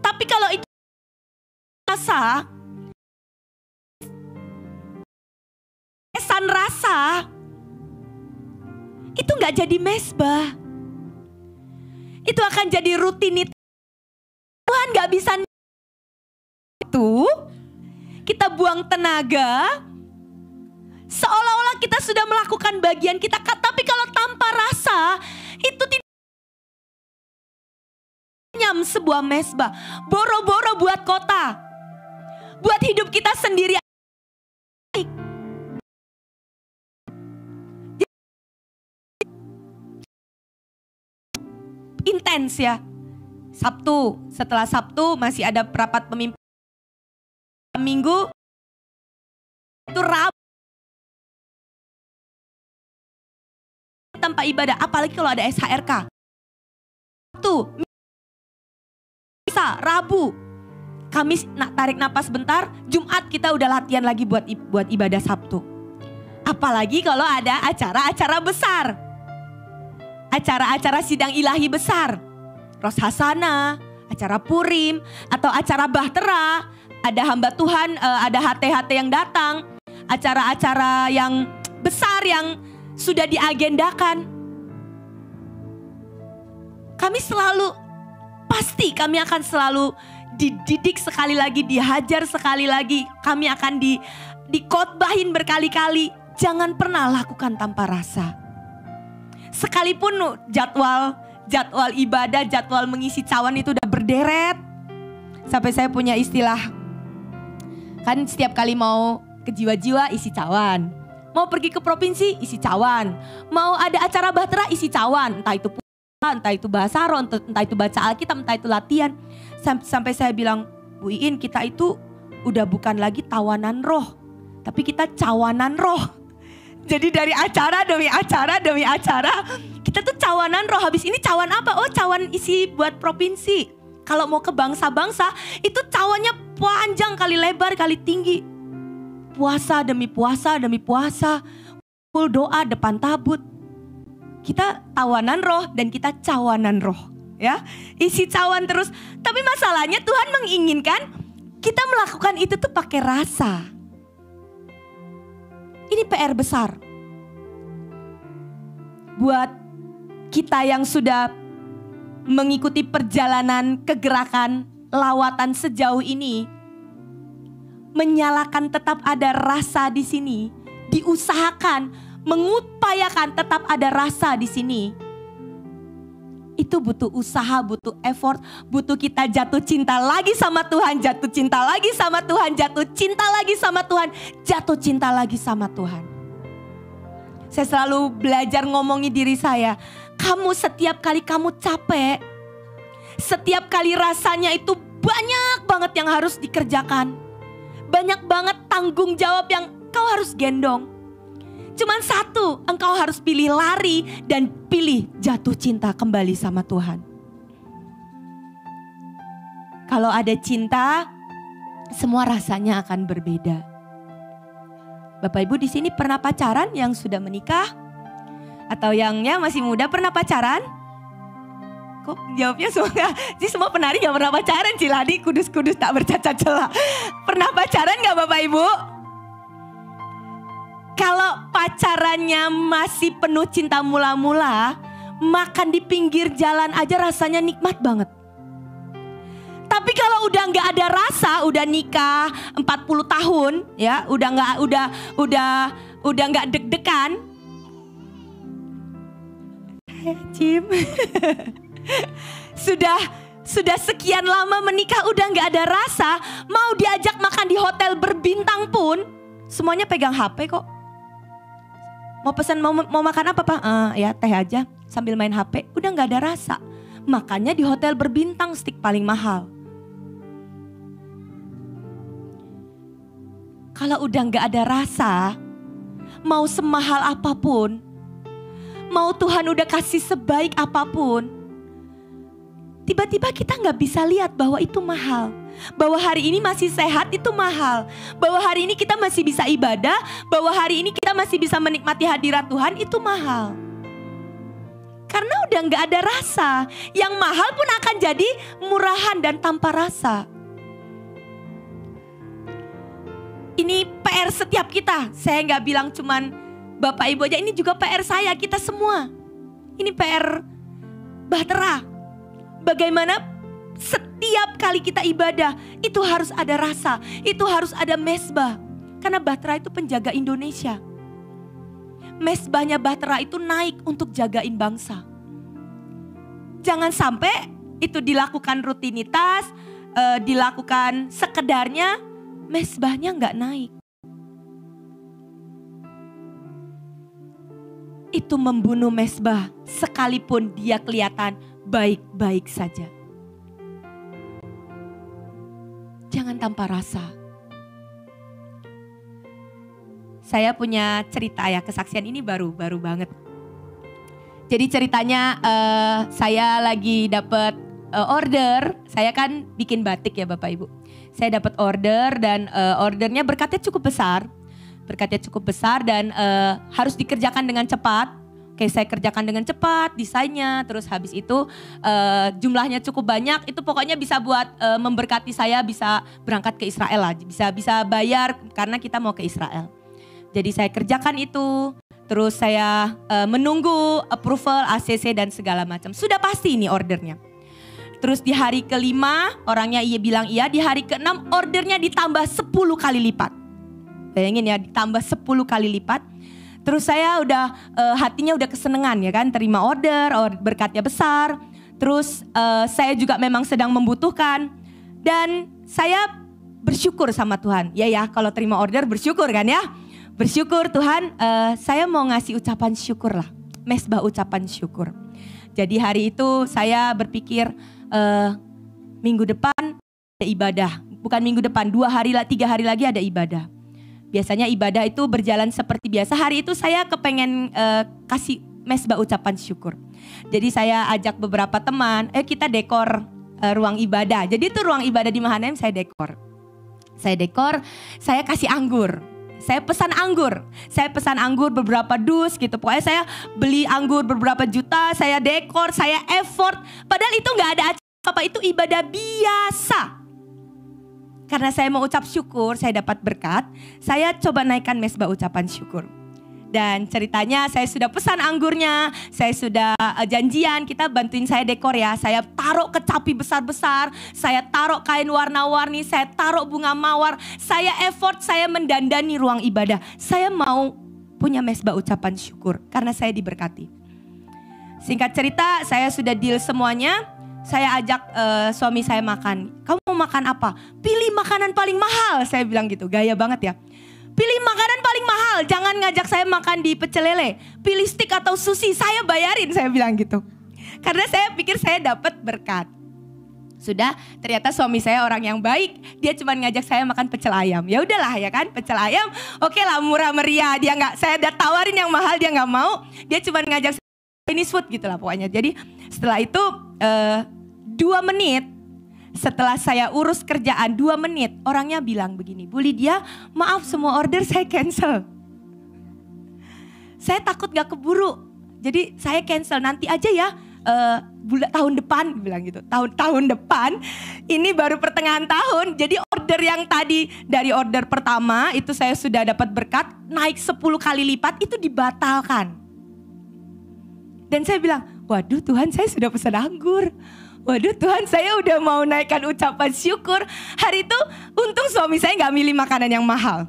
Tapi kalau itu rasa, kesan rasa, itu nggak jadi mezbah. Itu akan jadi rutinitas. Tuhan nggak bisa itu. Kita buang tenaga. Seolah-olah kita sudah melakukan bagian kita, tapi kalau tanpa rasa itu tidak nyam sebuah mezbah. Boro-boro buat kota, buat hidup kita sendiri. Intens ya. Sabtu, setelah Sabtu masih ada rapat pemimpin. Minggu itu tanpa ibadah, apalagi kalau ada SHRK. Tuh, bisa Rabu, Kamis tarik napas bentar, Jumat kita udah latihan lagi buat ibadah Sabtu. Apalagi kalau ada acara-acara besar. Acara-acara sidang ilahi besar. Ros Hasanah, acara Purim, atau acara Bahtera. Ada hamba Tuhan, ada HT-HT yang datang. Acara-acara yang besar yang sudah diagendakan. Kami akan selalu dididik sekali lagi, dihajar sekali lagi. Kami akan dikotbahin berkali-kali. Jangan pernah lakukan tanpa rasa. Sekalipun jadwal ibadah, jadwal mengisi cawan itu udah berderet. Sampai saya punya istilah. Kan setiap kali mau ke jiwa-jiwa isi cawan. Mau pergi ke provinsi isi cawan. Mau ada acara Bahtera isi cawan. Entah itu bahasa roh, entah itu baca Alkitab, entah itu latihan. Sampai saya bilang, Bu Iin, kita itu udah bukan lagi tawanan roh, tapi kita cawanan roh. Jadi dari acara demi acara, kita tuh cawanan roh. Habis ini cawan apa? Oh, cawan isi buat provinsi. Kalau mau ke bangsa-bangsa, itu cawannya panjang kali lebar kali tinggi. Puasa demi puasa, full doa depan tabut. Kita tawanan roh dan kita cawanan roh, ya. Isi cawan terus. Tapi masalahnya Tuhan menginginkan kita melakukan itu tuh pakai rasa. Ini PR besar. Buat kita yang sudah mengikuti perjalanan kegerakan lawatan sejauh ini, menyalakan tetap ada rasa di sini, diusahakan mengupayakan tetap ada rasa di sini. Itu butuh usaha, butuh effort, butuh kita jatuh cinta lagi sama Tuhan, jatuh cinta lagi sama Tuhan, jatuh cinta lagi sama Tuhan, jatuh cinta lagi sama Tuhan. Saya selalu belajar ngomongi diri saya, kamu setiap kali kamu capek, setiap kali rasanya itu banyak banget yang harus dikerjakan, banyak banget tanggung jawab yang kau harus gendong. Cuman satu, engkau harus pilih lari dan pilih jatuh cinta kembali sama Tuhan. Kalau ada cinta, semua rasanya akan berbeda. Bapak Ibu di sini pernah pacaran yang sudah menikah? Atau yangnya masih muda pernah pacaran? Kok jawabnya semua? Jadi semua penari gak pernah pacaran, Ciladi kudus-kudus tak bercacat celah. Pernah pacaran gak Bapak Ibu? Kalau pacarannya masih penuh cinta mula-mula, makan di pinggir jalan aja rasanya nikmat banget. Tapi kalau udah nggak ada rasa, udah nikah 40 tahun, ya, udah nggak deg-degan. Cim. Sudah sekian lama menikah udah nggak ada rasa, mau diajak makan di hotel berbintang pun semuanya pegang HP kok. Mau pesan mau makan apa Pak? Ya teh aja sambil main HP. Udah gak ada rasa. Makanya di hotel berbintang steak paling mahal. Kalau udah gak ada rasa, mau semahal apapun, mau Tuhan udah kasih sebaik apapun, tiba-tiba kita gak bisa lihat bahwa itu mahal. Bahwa hari ini masih sehat itu mahal. Bahwa hari ini kita masih bisa ibadah. Bahwa hari ini kita masih bisa menikmati hadirat Tuhan itu mahal. Karena udah gak ada rasa. Yang mahal pun akan jadi murahan dan tanpa rasa. Ini PR setiap kita. Saya gak bilang cuman Bapak Ibu aja, ini juga PR saya, kita semua. Ini PR Bahtera. Bagaimana setiap kali kita ibadah itu harus ada rasa, itu harus ada mesbah. Karena Bahtera itu penjaga Indonesia. Mesbahnya Bahtera itu naik untuk jagain bangsa. Jangan sampai itu dilakukan rutinitas, dilakukan sekedarnya, mesbahnya nggak naik. Itu membunuh mesbah sekalipun dia kelihatan baik-baik saja. Jangan tanpa rasa. saya punya cerita ya, kesaksian ini baru banget. Jadi ceritanya saya lagi dapat order, saya kan bikin batik ya Bapak Ibu. Saya dapat order dan ordernya berkatnya cukup besar. Dan harus dikerjakan dengan cepat. Oke, saya kerjakan dengan cepat desainnya, terus habis itu jumlahnya cukup banyak. Itu pokoknya bisa buat memberkati saya bisa berangkat ke Israel lah, bisa bayar karena kita mau ke Israel. Jadi saya kerjakan itu. Terus saya menunggu approval, ACC dan segala macam. Sudah pasti ini ordernya. Terus di hari ke-5 orangnya bilang iya. Di hari ke-6 ordernya ditambah 10 kali lipat. Bayangin ya, ditambah 10 kali lipat. Terus saya udah hatinya udah kesenangan ya kan. Terima order berkatnya besar. Terus saya juga memang sedang membutuhkan. Dan saya bersyukur sama Tuhan. Ya kalau terima order bersyukur kan ya. Bersyukur Tuhan, saya mau ngasih ucapan syukur lah. Mesbah ucapan syukur. Jadi hari itu saya berpikir minggu depan ada ibadah. Bukan minggu depan, 3 hari lagi ada ibadah. Biasanya ibadah itu berjalan seperti biasa. Hari itu saya kepengen kasih mesbah ucapan syukur. Jadi saya ajak beberapa teman, kita dekor ruang ibadah. Jadi itu ruang ibadah di Mahanaim saya dekor. Saya kasih anggur. Saya pesan anggur beberapa dus gitu. Pokoknya saya beli anggur beberapa juta, saya dekor, saya effort. Padahal itu gak ada apa-apa, itu ibadah biasa. Karena saya mau ucap syukur, saya dapat berkat. Saya coba naikkan mesbah ucapan syukur. Dan ceritanya saya sudah pesan anggurnya, saya sudah janjian kita bantuin saya dekor ya. Saya taruh kecapi besar-besar, saya taruh kain warna-warni, saya taruh bunga mawar. Saya effort, saya mendandani ruang ibadah. Saya mau punya mesbah ucapan syukur karena saya diberkati. Singkat cerita, saya sudah deal semuanya. Saya ajak suami saya makan. Kamu mau makan apa? Pilih makanan paling mahal, saya bilang gitu. Gaya banget ya. Pilih makanan paling mahal, jangan ngajak saya makan di pecel lele. Pilih steak atau sushi, saya bayarin, saya bilang gitu. Karena saya pikir saya dapat berkat. Sudah, ternyata suami saya orang yang baik, dia cuma ngajak saya makan pecel ayam. Ya udahlah ya kan, pecel ayam, oke lah murah meriah. Saya udah tawarin yang mahal, dia nggak mau. Dia cuma ngajak saya Chinese food gitu lah pokoknya. Jadi setelah itu 2 menit. Setelah saya urus kerjaan 2 menit, orangnya bilang begini, Bu Lydia, maaf semua order saya cancel. Saya takut gak keburu, jadi saya cancel nanti aja ya, tahun depan, bilang gitu. Tahun depan, ini baru pertengahan tahun, jadi order yang tadi dari order pertama itu saya sudah dapat berkat, naik 10 kali lipat itu dibatalkan. Dan saya bilang, waduh Tuhan saya sudah pesan anggur. Waduh Tuhan saya udah mau naikkan ucapan syukur. Hari itu untung suami saya gak milih makanan yang mahal.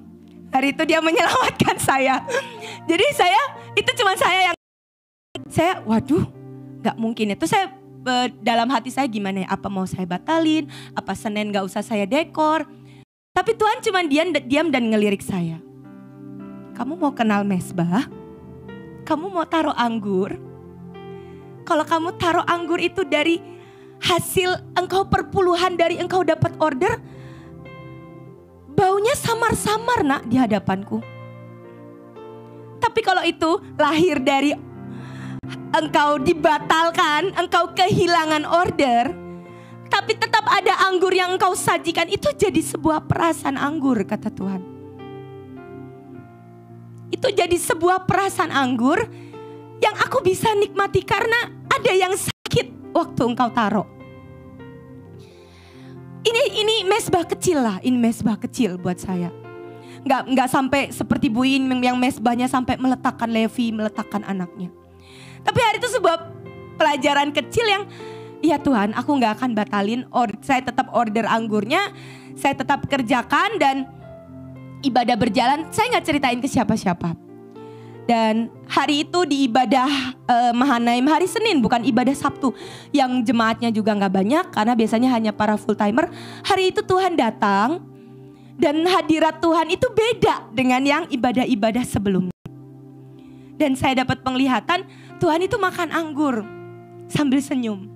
Hari itu dia menyelamatkan saya. Jadi itu cuma saya yang waduh gak mungkin. Itu saya dalam hati saya gimana ya. Apa mau saya batalin, apa Senin gak usah saya dekor. Tapi Tuhan cuma diam dan ngelirik saya. Kamu mau kenal mesbah? Kamu mau taruh anggur? Kalau kamu taruh anggur itu dari hasil engkau perpuluhan dari engkau dapat order, baunya samar-samar nak di hadapanku. Tapi kalau itu lahir dari engkau dibatalkan, engkau kehilangan order, tapi tetap ada anggur yang engkau sajikan, itu jadi sebuah perasan anggur kata Tuhan. Itu jadi sebuah perasan anggur yang aku bisa nikmati karena ada yang sakit waktu engkau taruh. Ini mesbah kecil lah, ini mesbah kecil buat saya. Nggak sampai seperti Bu In yang mesbahnya sampai meletakkan Levi, meletakkan anaknya. Tapi hari itu sebuah pelajaran kecil yang, ya Tuhan aku nggak akan batalin, saya tetap order anggurnya, saya tetap kerjakan dan ibadah berjalan. Saya nggak ceritain ke siapa-siapa. Dan hari itu di ibadah Mahanaim hari Senin, bukan ibadah Sabtu. Yang jemaatnya juga gak banyak karena biasanya hanya para full timer. Hari itu Tuhan datang dan hadirat Tuhan itu beda dengan yang ibadah-ibadah sebelumnya. Dan saya dapat penglihatan Tuhan itu makan anggur sambil senyum.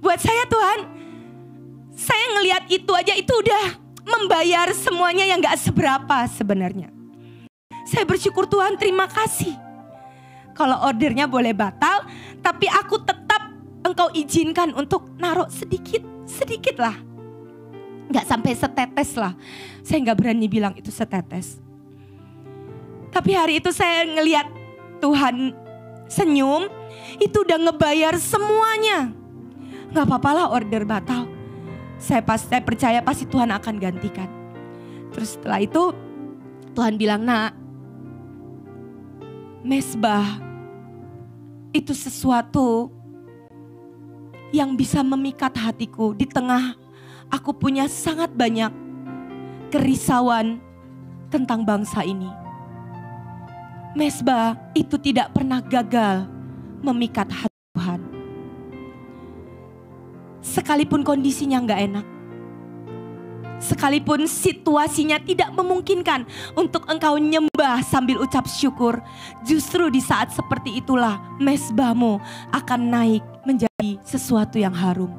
Buat saya Tuhan, saya ngelihat itu aja itu udah membayar semuanya yang gak seberapa sebenarnya. Saya bersyukur Tuhan, terima kasih. Kalau ordernya boleh batal, tapi aku tetap Engkau izinkan untuk naruh sedikit lah. Gak sampai setetes lah. Saya gak berani bilang itu setetes. Tapi hari itu saya ngelihat Tuhan senyum, itu udah ngebayar semuanya. Gak apa-apa lah order batal. Saya percaya pasti Tuhan akan gantikan. Terus setelah itu Tuhan bilang, nak, mezbah itu sesuatu yang bisa memikat hatiku di tengah aku punya sangat banyak kerisauan tentang bangsa ini. Mezbah itu tidak pernah gagal memikat hati Tuhan. Sekalipun kondisinya gak enak, sekalipun situasinya tidak memungkinkan untuk engkau nyembah sambil ucap syukur, justru di saat seperti itulah mezbahmu akan naik menjadi sesuatu yang harum.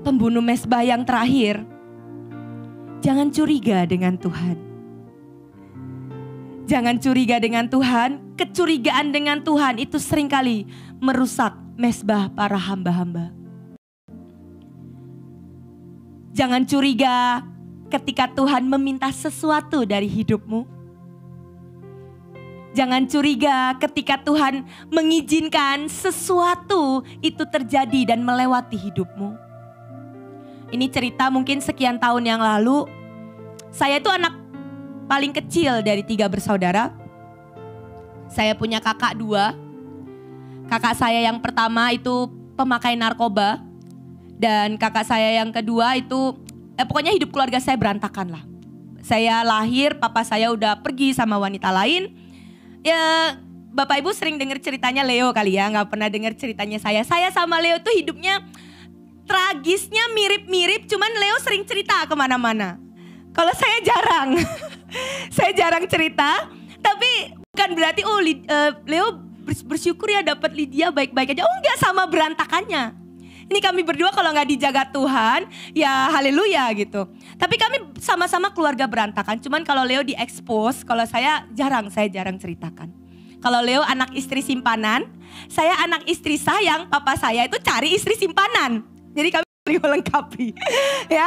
Pembunuh mezbah yang terakhir, jangan curiga dengan Tuhan. Jangan curiga dengan Tuhan. Kecurigaan dengan Tuhan itu seringkali merusak mezbah para hamba-hamba. Jangan curiga ketika Tuhan meminta sesuatu dari hidupmu. Jangan curiga ketika Tuhan mengizinkan sesuatu itu terjadi dan melewati hidupmu. Ini cerita mungkin sekian tahun yang lalu. Saya itu anak paling kecil dari 3 bersaudara. Saya punya kakak 2. Kakak saya yang pertama itu pemakai narkoba. Dan kakak saya yang kedua itu, pokoknya hidup keluarga saya berantakan lah. Saya lahir, papa saya udah pergi sama wanita lain. Ya, Bapak Ibu sering dengar ceritanya Leo kali ya, gak pernah dengar ceritanya saya. Saya sama Leo tuh hidupnya tragisnya mirip-mirip, cuman Leo sering cerita kemana-mana. Kalau saya jarang, saya jarang cerita. Tapi bukan berarti Leo bersyukur ya dapat Lydia baik-baik aja. Oh enggak, sama berantakannya. Ini kami berdua kalau gak dijaga Tuhan, ya haleluya gitu. Tapi kami sama-sama keluarga berantakan. Cuman kalau Leo diekspos, kalau saya jarang ceritakan. Kalau Leo anak istri simpanan, saya anak istri sayang. Papa saya itu cari istri simpanan. Jadi kami melengkapi. Ya.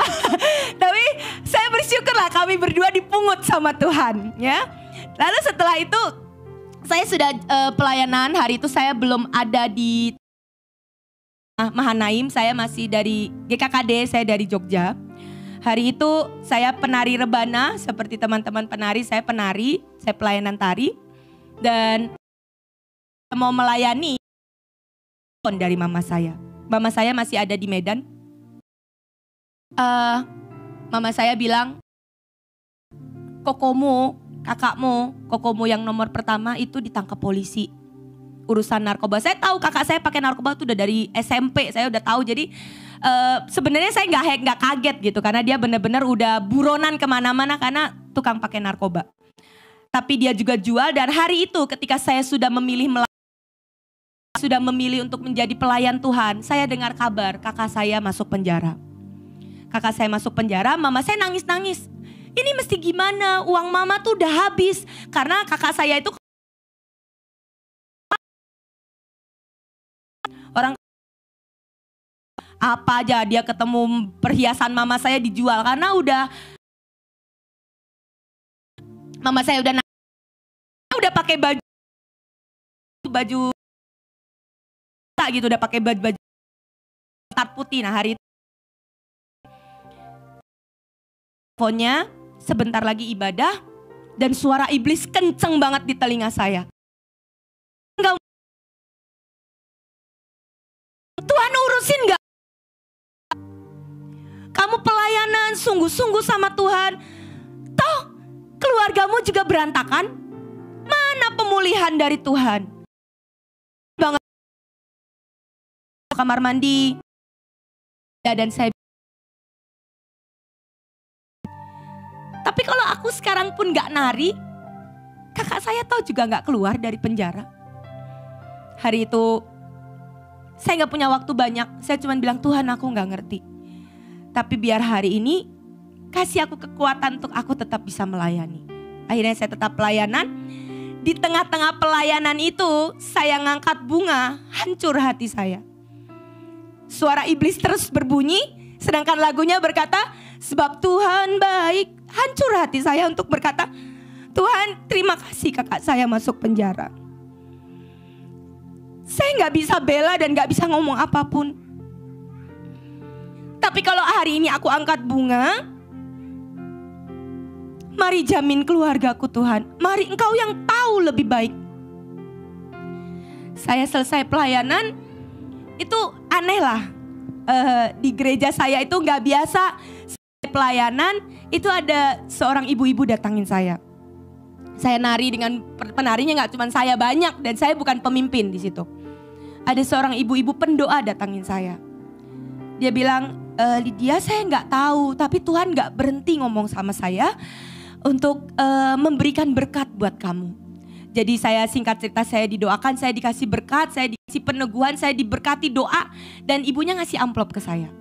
Tapi saya bersyukur lah kami berdua dipungut sama Tuhan. Ya. Lalu setelah itu saya sudah pelayanan. Hari itu saya belum ada di Mahanaim, saya masih dari GKKD, saya dari Jogja. Hari itu saya penari rebana seperti teman-teman penari, saya penari, saya pelayanan tari. Dan mau melayani dari mama saya. Mama saya masih ada di Medan. Mama saya bilang, kakakmu yang nomor pertama itu ditangkap polisi. Urusan narkoba. Saya tahu kakak saya pakai narkoba itu udah dari SMP, saya udah tahu. Jadi sebenarnya saya nggak kaget gitu, karena dia benar-benar udah buronan kemana-mana karena tukang pakai narkoba. Tapi dia juga jual. Dan hari itu ketika saya sudah memilih untuk menjadi pelayan Tuhan, saya dengar kabar kakak saya masuk penjara. Kakak saya masuk penjara, mama saya nangis-nangis. Ini mesti gimana? Uang mama tuh udah habis karena kakak saya itu orang apa aja dia ketemu perhiasan mama saya dijual karena udah mama saya udah pakai baju gitu, udah pakai baju putih. Nah hari itu teleponnya sebentar lagi ibadah dan suara iblis kenceng banget di telinga saya. Tuhan urusin gak? Kamu pelayanan sungguh-sungguh sama Tuhan. Toh keluargamu juga berantakan. Mana pemulihan dari Tuhan? Banget. Kamar mandi. Dan saya. Tapi kalau aku sekarang pun gak nari, kakak saya tahu juga gak keluar dari penjara. Hari itu saya gak punya waktu banyak. Saya cuma bilang, Tuhan aku gak ngerti. Tapi biar hari ini kasih aku kekuatan untuk aku tetap bisa melayani. Akhirnya saya tetap pelayanan. Di tengah-tengah pelayanan itu saya ngangkat bunga, hancur hati saya. Suara iblis terus berbunyi, sedangkan lagunya berkata, sebab Tuhan baik. Hancur hati saya untuk berkata, Tuhan terima kasih kakak saya masuk penjara. Saya gak bisa bela dan gak bisa ngomong apapun. Tapi kalau hari ini aku angkat bunga, mari jamin keluargaku Tuhan. Mari Engkau yang tahu lebih baik. Saya selesai pelayanan, itu aneh lah. Di gereja saya itu gak biasa. Selesai pelayanan, itu ada seorang ibu-ibu datangin saya. Saya nari dengan penarinya gak cuma saya, banyak. Dan saya bukan pemimpin di situ. Ada seorang ibu-ibu pendoa datangin saya. Dia bilang, Lydia saya gak tahu, tapi Tuhan gak berhenti ngomong sama saya untuk memberikan berkat buat kamu. Jadi saya singkat cerita, saya didoakan, saya dikasih berkat, saya dikasih peneguhan, saya diberkati doa. Dan ibunya ngasih amplop ke saya.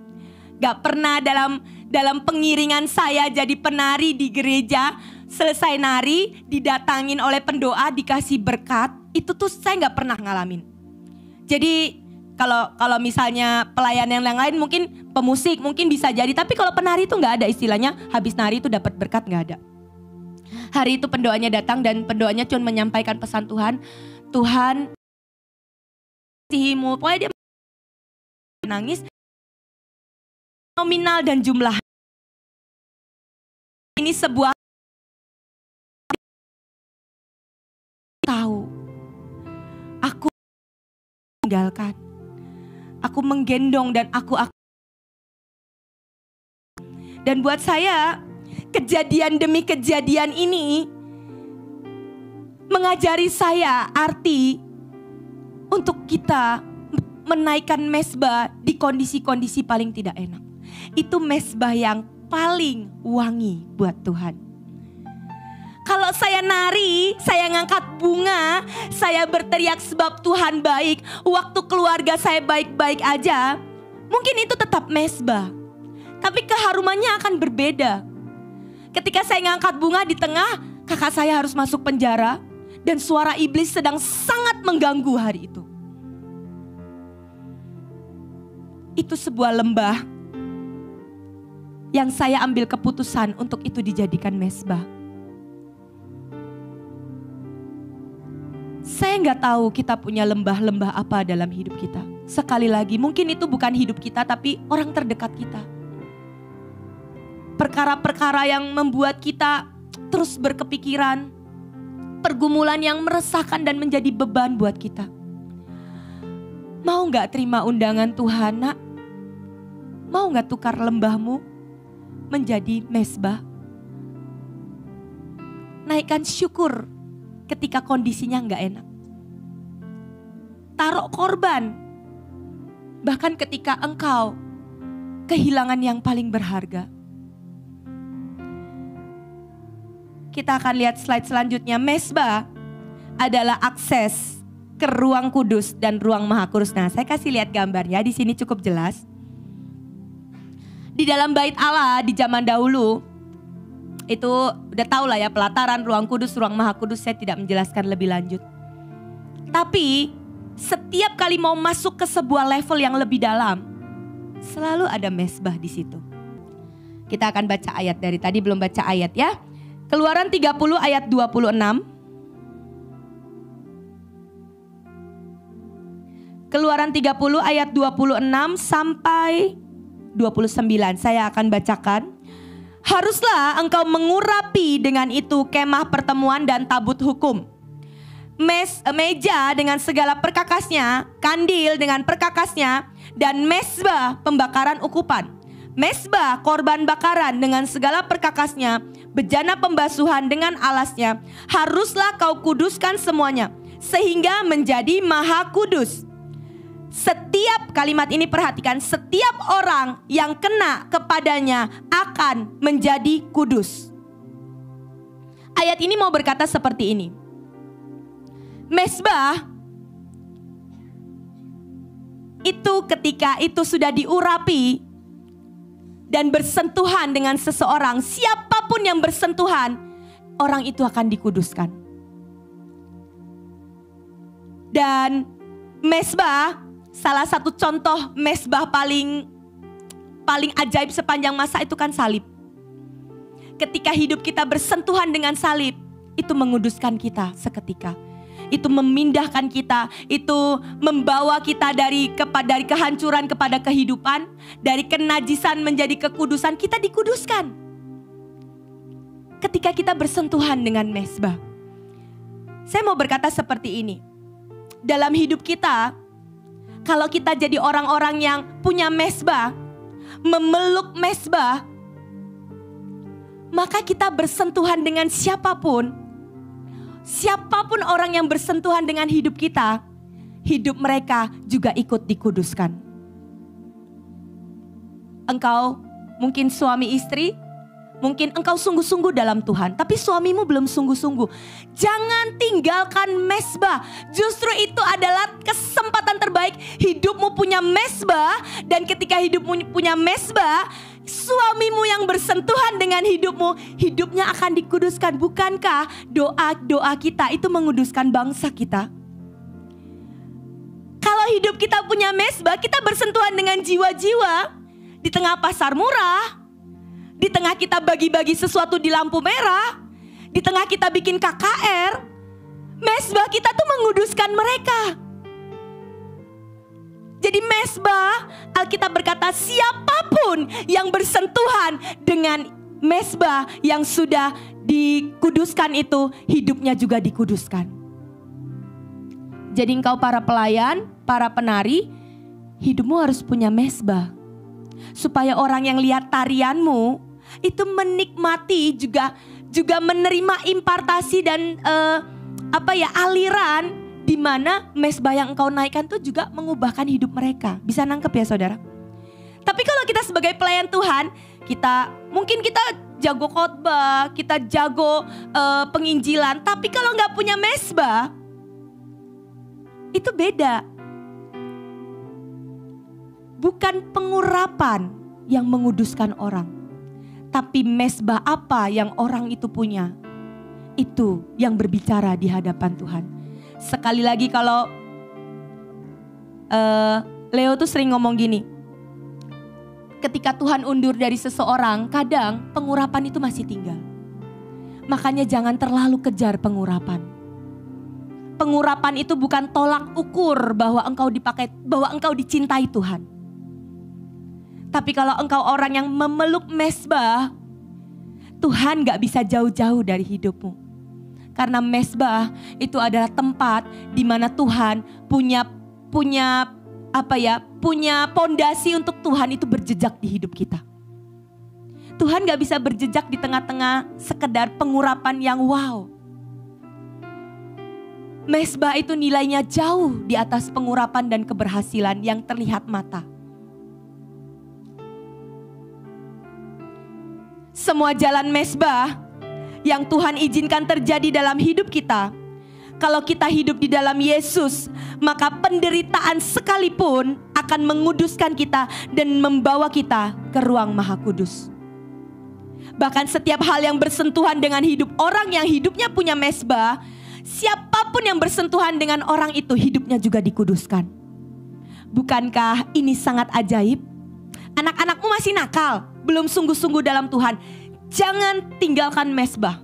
Gak pernah dalam pengiringan saya jadi penari di gereja, selesai nari, didatangin oleh pendoa, dikasih berkat. Itu tuh saya gak pernah ngalamin. Jadi kalau misalnya pelayanan yang lain mungkin pemusik mungkin bisa jadi. Tapi kalau penari itu gak ada istilahnya habis nari itu dapat berkat, gak ada. Hari itu pendoanya datang dan pendoanya cuma menyampaikan pesan Tuhan. Tuhan kasihimu. Pokoknya dia nangis. Nominal dan jumlah. Ini sebuah tahu. Aku tinggalkan. Aku menggendong dan aku. Dan buat saya kejadian demi kejadian ini mengajari saya arti untuk kita menaikkan mezbah di kondisi-kondisi paling tidak enak. Itu mezbah yang paling wangi buat Tuhan. Kalau saya nari, saya ngangkat bunga, saya berteriak sebab Tuhan baik, waktu keluarga saya baik-baik aja, mungkin itu tetap mezbah. Tapi keharumannya akan berbeda. Ketika saya ngangkat bunga di tengah, kakak saya harus masuk penjara dan suara iblis sedang sangat mengganggu hari itu. Itu sebuah lembah yang saya ambil keputusan untuk itu dijadikan mezbah. Saya nggak tahu kita punya lembah-lembah apa dalam hidup kita. Sekali lagi, mungkin itu bukan hidup kita tapi orang terdekat kita. Perkara-perkara yang membuat kita terus berkepikiran. Pergumulan yang meresahkan dan menjadi beban buat kita. Mau gak terima undangan Tuhan, nak? Mau gak tukar lembahmu menjadi mezbah? Naikkan syukur ketika kondisinya gak enak. Taruh korban. Bahkan ketika engkau kehilangan yang paling berharga. Kita akan lihat slide selanjutnya. Mezbah adalah akses ke ruang kudus dan ruang maha kudus. Nah, saya kasih lihat gambarnya di sini cukup jelas. Di dalam bait Allah di zaman dahulu itu udah tahu lah ya, pelataran, ruang kudus, ruang maha kudus, saya tidak menjelaskan lebih lanjut. Tapi setiap kali mau masuk ke sebuah level yang lebih dalam, selalu ada mezbah di situ. Kita akan baca ayat dari tadi, belum baca ayat ya. Keluaran 30 ayat 26. Keluaran 30 ayat 26 sampai 29. Saya akan bacakan. Haruslah engkau mengurapi dengan itu kemah pertemuan dan tabut hukum. Meja dengan segala perkakasnya, kandil dengan perkakasnya, dan mezbah pembakaran ukupan. Mezbah korban bakaran dengan segala perkakasnya, bejana pembasuhan dengan alasnya, haruslah kau kuduskan semuanya, sehingga menjadi maha kudus. Setiap kalimat ini perhatikan, setiap orang yang kena kepadanya akan menjadi kudus. Ayat ini mau berkata seperti ini. Mezbah itu ketika itu sudah diurapi dan bersentuhan dengan seseorang, siapapun yang bersentuhan, orang itu akan dikuduskan. Dan mezbah, salah satu contoh mezbah paling ajaib sepanjang masa itu kan salib. Ketika hidup kita bersentuhan dengan salib, itu menguduskan kita seketika. Itu memindahkan kita, itu membawa kita dari kehancuran kepada kehidupan, dari kenajisan menjadi kekudusan. Kita dikuduskan ketika kita bersentuhan dengan mezbah. Saya mau berkata seperti ini. Dalam hidup kita, kalau kita jadi orang-orang yang punya mezbah, memeluk mezbah, maka kita bersentuhan dengan siapapun orang yang bersentuhan dengan hidup kita, hidup mereka juga ikut dikuduskan. Engkau mungkin suami istri, mungkin engkau sungguh-sungguh dalam Tuhan, tapi suamimu belum sungguh-sungguh. Jangan tinggalkan mezbah. Justru itu adalah kesempatan terbaik. Hidupmu punya mezbah, dan ketika hidupmu punya mezbah, suamimu yang bersentuhan dengan hidupmu, hidupnya akan dikuduskan. Bukankah doa kita itu menguduskan bangsa kita? Kalau hidup kita punya mezbah, kita bersentuhan dengan jiwa-jiwa di tengah pasar murah, di tengah kita bagi-bagi sesuatu di lampu merah, di tengah kita bikin KKR, mezbah kita tuh menguduskan mereka. Jadi mezbah, Alkitab berkata siapapun yang bersentuhan dengan mezbah yang sudah dikuduskan itu, hidupnya juga dikuduskan. Jadi engkau para pelayan, para penari, hidupmu harus punya mezbah. Supaya orang yang lihat tarianmu itu menikmati, juga menerima impartasi dan aliran, di mana mezbah yang engkau naikkan tuh juga mengubahkan hidup mereka. Bisa nangkep ya saudara? Tapi kalau kita sebagai pelayan Tuhan, mungkin kita jago khotbah, kita jago penginjilan, tapi kalau nggak punya mezbah, itu beda. Bukan pengurapan yang menguduskan orang, tapi mezbah apa yang orang itu punya, itu yang berbicara di hadapan Tuhan. Sekali lagi kalau Leo tuh sering ngomong gini, ketika Tuhan undur dari seseorang, kadang pengurapan itu masih tinggal. Makanya jangan terlalu kejar pengurapan. Pengurapan itu bukan tolak ukur bahwa engkau dipakai, bahwa engkau dicintai Tuhan. Tapi kalau engkau orang yang memeluk mezbah, Tuhan gak bisa jauh-jauh dari hidupmu. Karena mezbah itu adalah tempat di mana Tuhan punya pondasi untuk Tuhan itu berjejak di hidup kita. Tuhan gak bisa berjejak di tengah-tengah sekedar pengurapan yang wow. Mezbah itu nilainya jauh di atas pengurapan dan keberhasilan yang terlihat mata. Semua jalan mezbah yang Tuhan izinkan terjadi dalam hidup kita, kalau kita hidup di dalam Yesus, maka penderitaan sekalipun akan menguduskan kita dan membawa kita ke ruang Maha Kudus. Bahkan setiap hal yang bersentuhan dengan hidup orang yang hidupnya punya mezbah, siapapun yang bersentuhan dengan orang itu, hidupnya juga dikuduskan. Bukankah ini sangat ajaib? Anak-anakmu masih nakal, belum sungguh-sungguh dalam Tuhan. Jangan tinggalkan mezbah.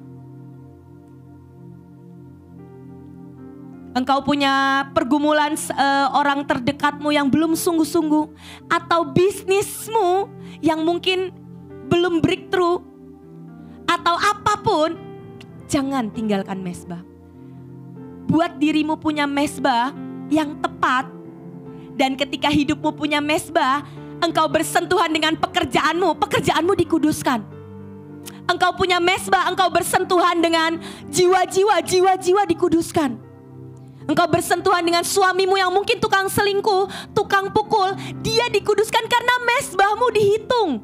Engkau punya pergumulan orang terdekatmu yang belum sungguh-sungguh, atau bisnismu yang mungkin belum breakthrough, atau apapun, jangan tinggalkan mezbah. Buat dirimu punya mezbah yang tepat, dan ketika hidupmu punya mezbah, engkau bersentuhan dengan pekerjaanmu dikuduskan. Engkau punya mezbah, engkau bersentuhan dengan jiwa-jiwa dikuduskan. Engkau bersentuhan dengan suamimu yang mungkin tukang selingkuh, tukang pukul, dia dikuduskan karena mezbahmu dihitung.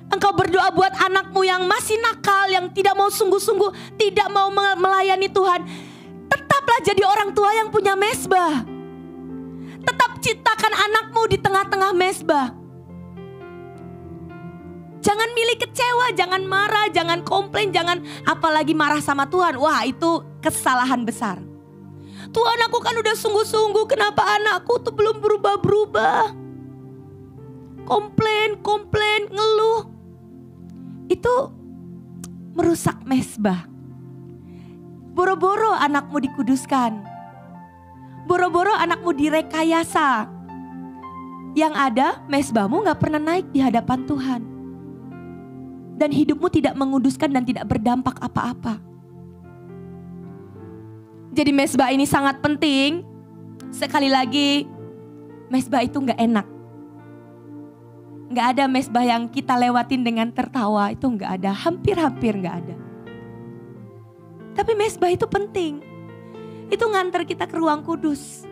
Engkau berdoa buat anakmu yang masih nakal, yang tidak mau sungguh-sungguh, tidak mau melayani Tuhan. Tetaplah jadi orang tua yang punya mezbah. Tetap ciptakan anakmu di tengah-tengah mezbah. Jangan milih kecewa, jangan marah, jangan komplain, jangan apalagi marah sama Tuhan. Wah, itu kesalahan besar. Tuhan, aku kan udah sungguh-sungguh, kenapa anakku tuh belum berubah-berubah? Komplain, ngeluh. Itu merusak mesbah. Boro-boro anakmu dikuduskan. Boro-boro anakmu direkayasa. Yang ada mesbahmu gak pernah naik di hadapan Tuhan. Dan hidupmu tidak menguduskan dan tidak berdampak apa-apa. Jadi mesbah ini sangat penting. Sekali lagi, mesbah itu gak enak. Gak ada mesbah yang kita lewatin dengan tertawa, itu gak ada, hampir-hampir gak ada. Tapi mesbah itu penting. Itu nganter kita ke ruang kudus.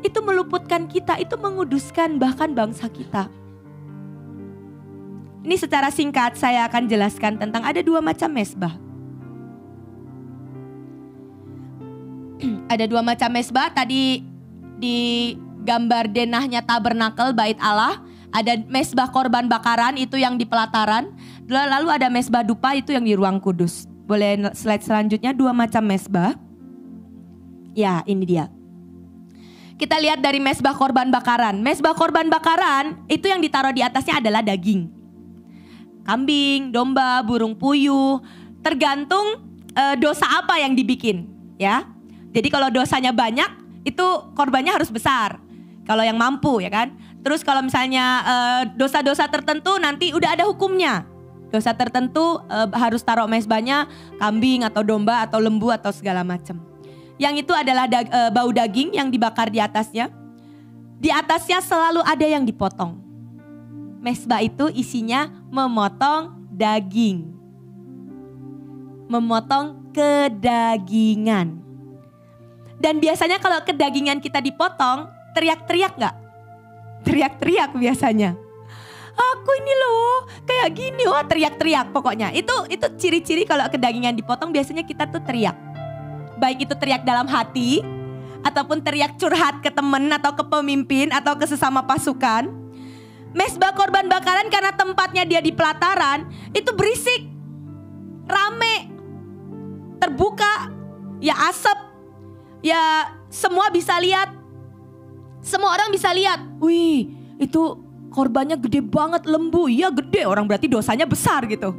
Itu meluputkan kita, itu menguduskan bahkan bangsa kita. Ini secara singkat saya akan jelaskan tentang ada 2 macam mesbah. Ada 2 macam mesbah, tadi di gambar denahnya tabernakel bait Allah. Ada mesbah korban bakaran, itu yang di pelataran. Lalu ada mesbah dupa, itu yang di ruang kudus. Boleh slide selanjutnya, 2 macam mesbah. Ya, ini dia. Kita lihat dari mesbah korban bakaran. Mesbah korban bakaran, itu yang ditaruh di atasnya adalah daging. Kambing, domba, burung puyuh, tergantung dosa apa yang dibikin, ya. Jadi kalau dosanya banyak, itu korbannya harus besar. Kalau yang mampu, ya kan. Terus kalau misalnya dosa-dosa tertentu nanti udah ada hukumnya. Dosa tertentu harus taruh mesbahnya kambing atau domba atau lembu atau segala macam. Yang itu adalah bau daging yang dibakar di atasnya. Di atasnya selalu ada yang dipotong. Mesbah itu isinya memotong daging. Memotong kedagingan. Dan biasanya kalau kedagingan kita dipotong, teriak-teriak gak? Teriak-teriak biasanya. Aku ini loh kayak gini, wah teriak-teriak pokoknya. Itu ciri-ciri kalau kedagingan dipotong biasanya kita tuh teriak. Baik itu teriak dalam hati, ataupun teriak curhat ke teman atau ke pemimpin atau ke sesama pasukan. Mesbah korban bakaran karena tempatnya dia di pelataran, itu berisik, rame, terbuka, ya asap, ya semua bisa lihat. Semua orang bisa lihat, wih itu korbannya gede banget, lembu, iya gede, orang berarti dosanya besar gitu.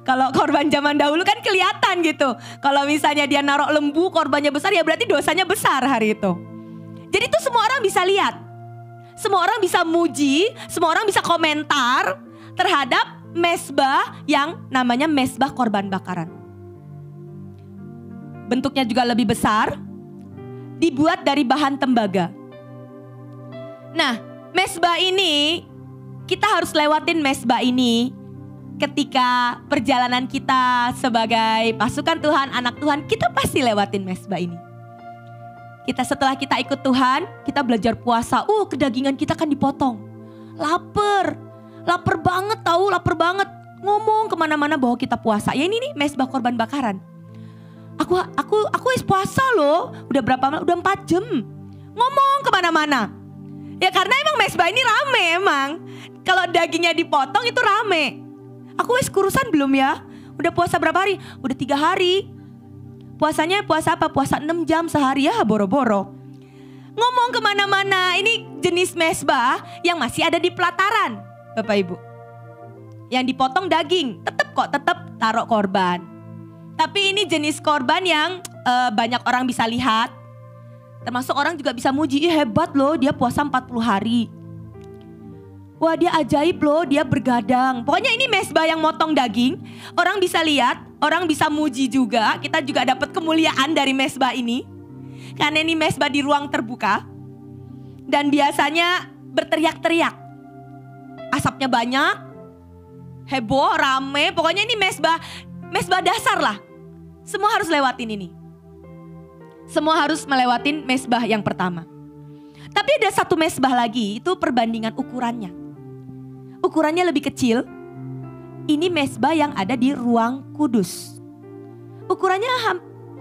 Kalau korban zaman dahulu kan kelihatan gitu. Kalau misalnya dia naruh lembu korbannya besar, ya berarti dosanya besar hari itu. Jadi itu semua orang bisa lihat. Semua orang bisa muji, semua orang bisa komentar terhadap mesbah yang namanya mesbah korban bakaran. Bentuknya juga lebih besar, dibuat dari bahan tembaga. Nah, mesbah ini, kita harus lewatin mesbah ini ketika perjalanan kita sebagai pasukan Tuhan, anak Tuhan, kita pasti lewatin mesbah ini. Setelah kita ikut Tuhan, kita belajar puasa. Kedagingan kita kan dipotong. Lapar banget tahu, lapar banget. Ngomong kemana-mana bahwa kita puasa. Ya ini nih mesbah korban bakaran. Aku puasa loh. Udah berapa? Udah 4 jam. Ngomong kemana-mana. Ya karena emang mesbah ini rame emang. Kalau dagingnya dipotong itu rame. Aku kurusan belum ya? Udah puasa berapa hari? Udah 3 hari. Puasanya puasa apa? Puasa 6 jam sehari ya, boro-boro. Ngomong kemana-mana, ini jenis mesbah yang masih ada di pelataran, Bapak Ibu. Yang dipotong daging, tetap taruh korban. Tapi ini jenis korban yang banyak orang bisa lihat. Termasuk orang juga bisa muji, hebat loh dia puasa 40 hari. Wah dia ajaib loh, dia bergadang. Pokoknya ini mesbah yang motong daging. Orang bisa lihat, orang bisa muji juga. Kita juga dapat kemuliaan dari mesbah ini. Karena ini mesbah di ruang terbuka. Dan biasanya berteriak-teriak. Asapnya banyak, heboh, rame. Pokoknya ini mesbah dasar lah. Semua harus lewatin ini. Semua harus melewatin mesbah yang pertama. Tapi ada satu mesbah lagi, itu perbandingan ukurannya. Ukurannya lebih kecil. Ini mesbah yang ada di ruang kudus. Ukurannya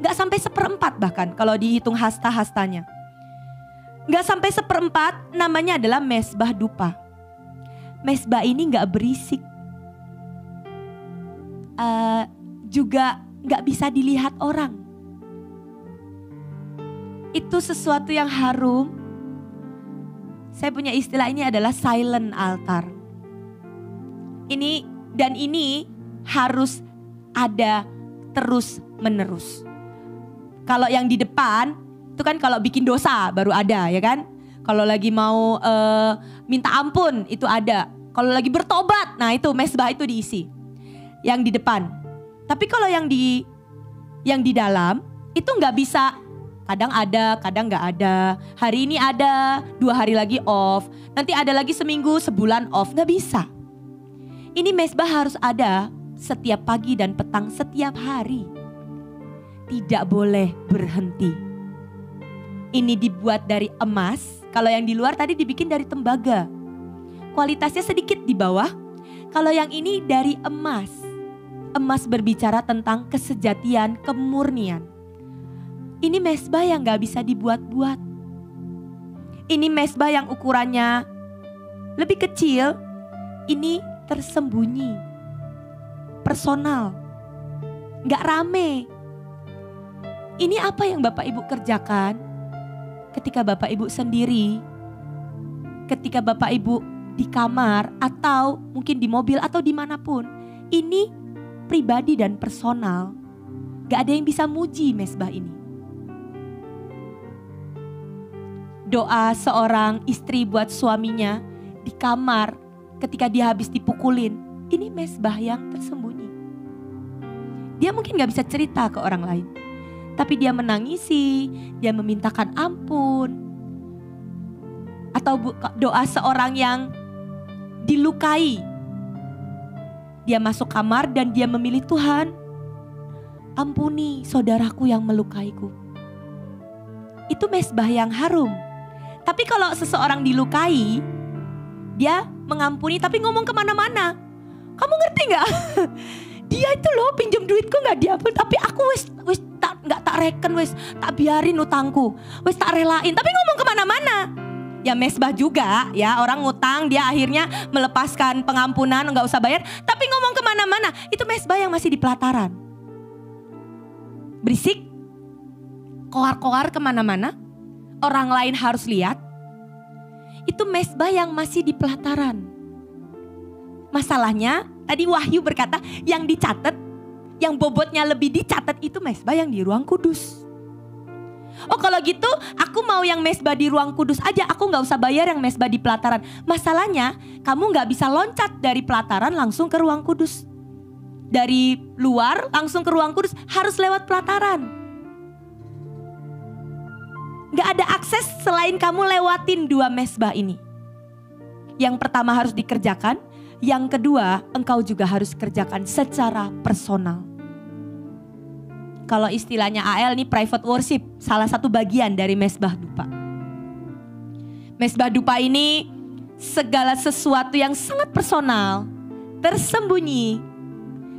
gak sampai 1/4 bahkan kalau dihitung hasta-hastanya. Gak sampai 1/4, namanya adalah mesbah dupa. Mesbah ini gak berisik. juga gak bisa dilihat orang. Itu sesuatu yang harum. Saya punya istilah ini adalah silent altar. Ini harus ada terus menerus. Kalau yang di depan itu kan kalau bikin dosa baru ada, ya kan? Kalau lagi mau minta ampun itu ada. Kalau lagi bertobat, nah itu mesbah itu diisi. Yang di depan. Tapi kalau yang di dalam itu nggak bisa. Kadang ada, kadang nggak ada. Hari ini ada, 2 hari lagi off. Nanti ada lagi seminggu, sebulan off. Nggak bisa. Ini mesbah harus ada setiap pagi dan petang, setiap hari. Tidak boleh berhenti. Ini dibuat dari emas. Kalau yang di luar tadi dibikin dari tembaga. Kualitasnya sedikit di bawah. Kalau yang ini dari emas. Emas berbicara tentang kesejatian, kemurnian. Ini mesbah yang gak bisa dibuat-buat. Ini mesbah yang ukurannya lebih kecil. Ini tersembunyi. Personal. Gak rame. Ini apa yang Bapak Ibu kerjakan ketika Bapak Ibu sendiri, ketika Bapak Ibu di kamar atau mungkin di mobil atau dimanapun. Ini pribadi dan personal. Gak ada yang bisa muji mesbah ini. Doa seorang istri buat suaminya di kamar ketika dia habis dipukulin. Ini mesbah yang tersembunyi. Dia mungkin gak bisa cerita ke orang lain. Tapi dia menangisi, dia memintakan ampun. Atau doa seorang yang dilukai. Dia masuk kamar dan dia memilih, Tuhan, ampuni saudaraku yang melukaiku. Itu mesbah yang harum. Tapi kalau seseorang dilukai, dia mengampuni tapi ngomong kemana-mana. Kamu ngerti gak? Dia itu loh pinjam duitku gak diampun, tapi aku wis tak reken, wis tak biarin utangku, wis tak relain, tapi ngomong kemana-mana. Ya mesbah juga ya, orang ngutang dia akhirnya melepaskan pengampunan, gak usah bayar, tapi ngomong kemana-mana. Itu mesbah yang masih di pelataran. Berisik, koar-koar kemana-mana, orang lain harus lihat. Itu mesbah yang masih di pelataran. Masalahnya tadi Wahyu berkata yang dicatat, yang bobotnya lebih dicatat itu mesbah yang di ruang kudus. Oh kalau gitu aku mau yang mesbah di ruang kudus aja, aku gak usah bayar yang mesbah di pelataran. Masalahnya kamu gak bisa loncat dari pelataran langsung ke ruang kudus. Dari luar langsung ke ruang kudus, harus lewat pelataran. Gak ada akses selain kamu lewatin 2 mesbah ini. Yang pertama harus dikerjakan, yang kedua engkau juga harus kerjakan secara personal. Kalau istilahnya AL ini private worship, salah satu bagian dari mesbah dupa. Mesbah dupa ini segala sesuatu yang sangat personal, tersembunyi.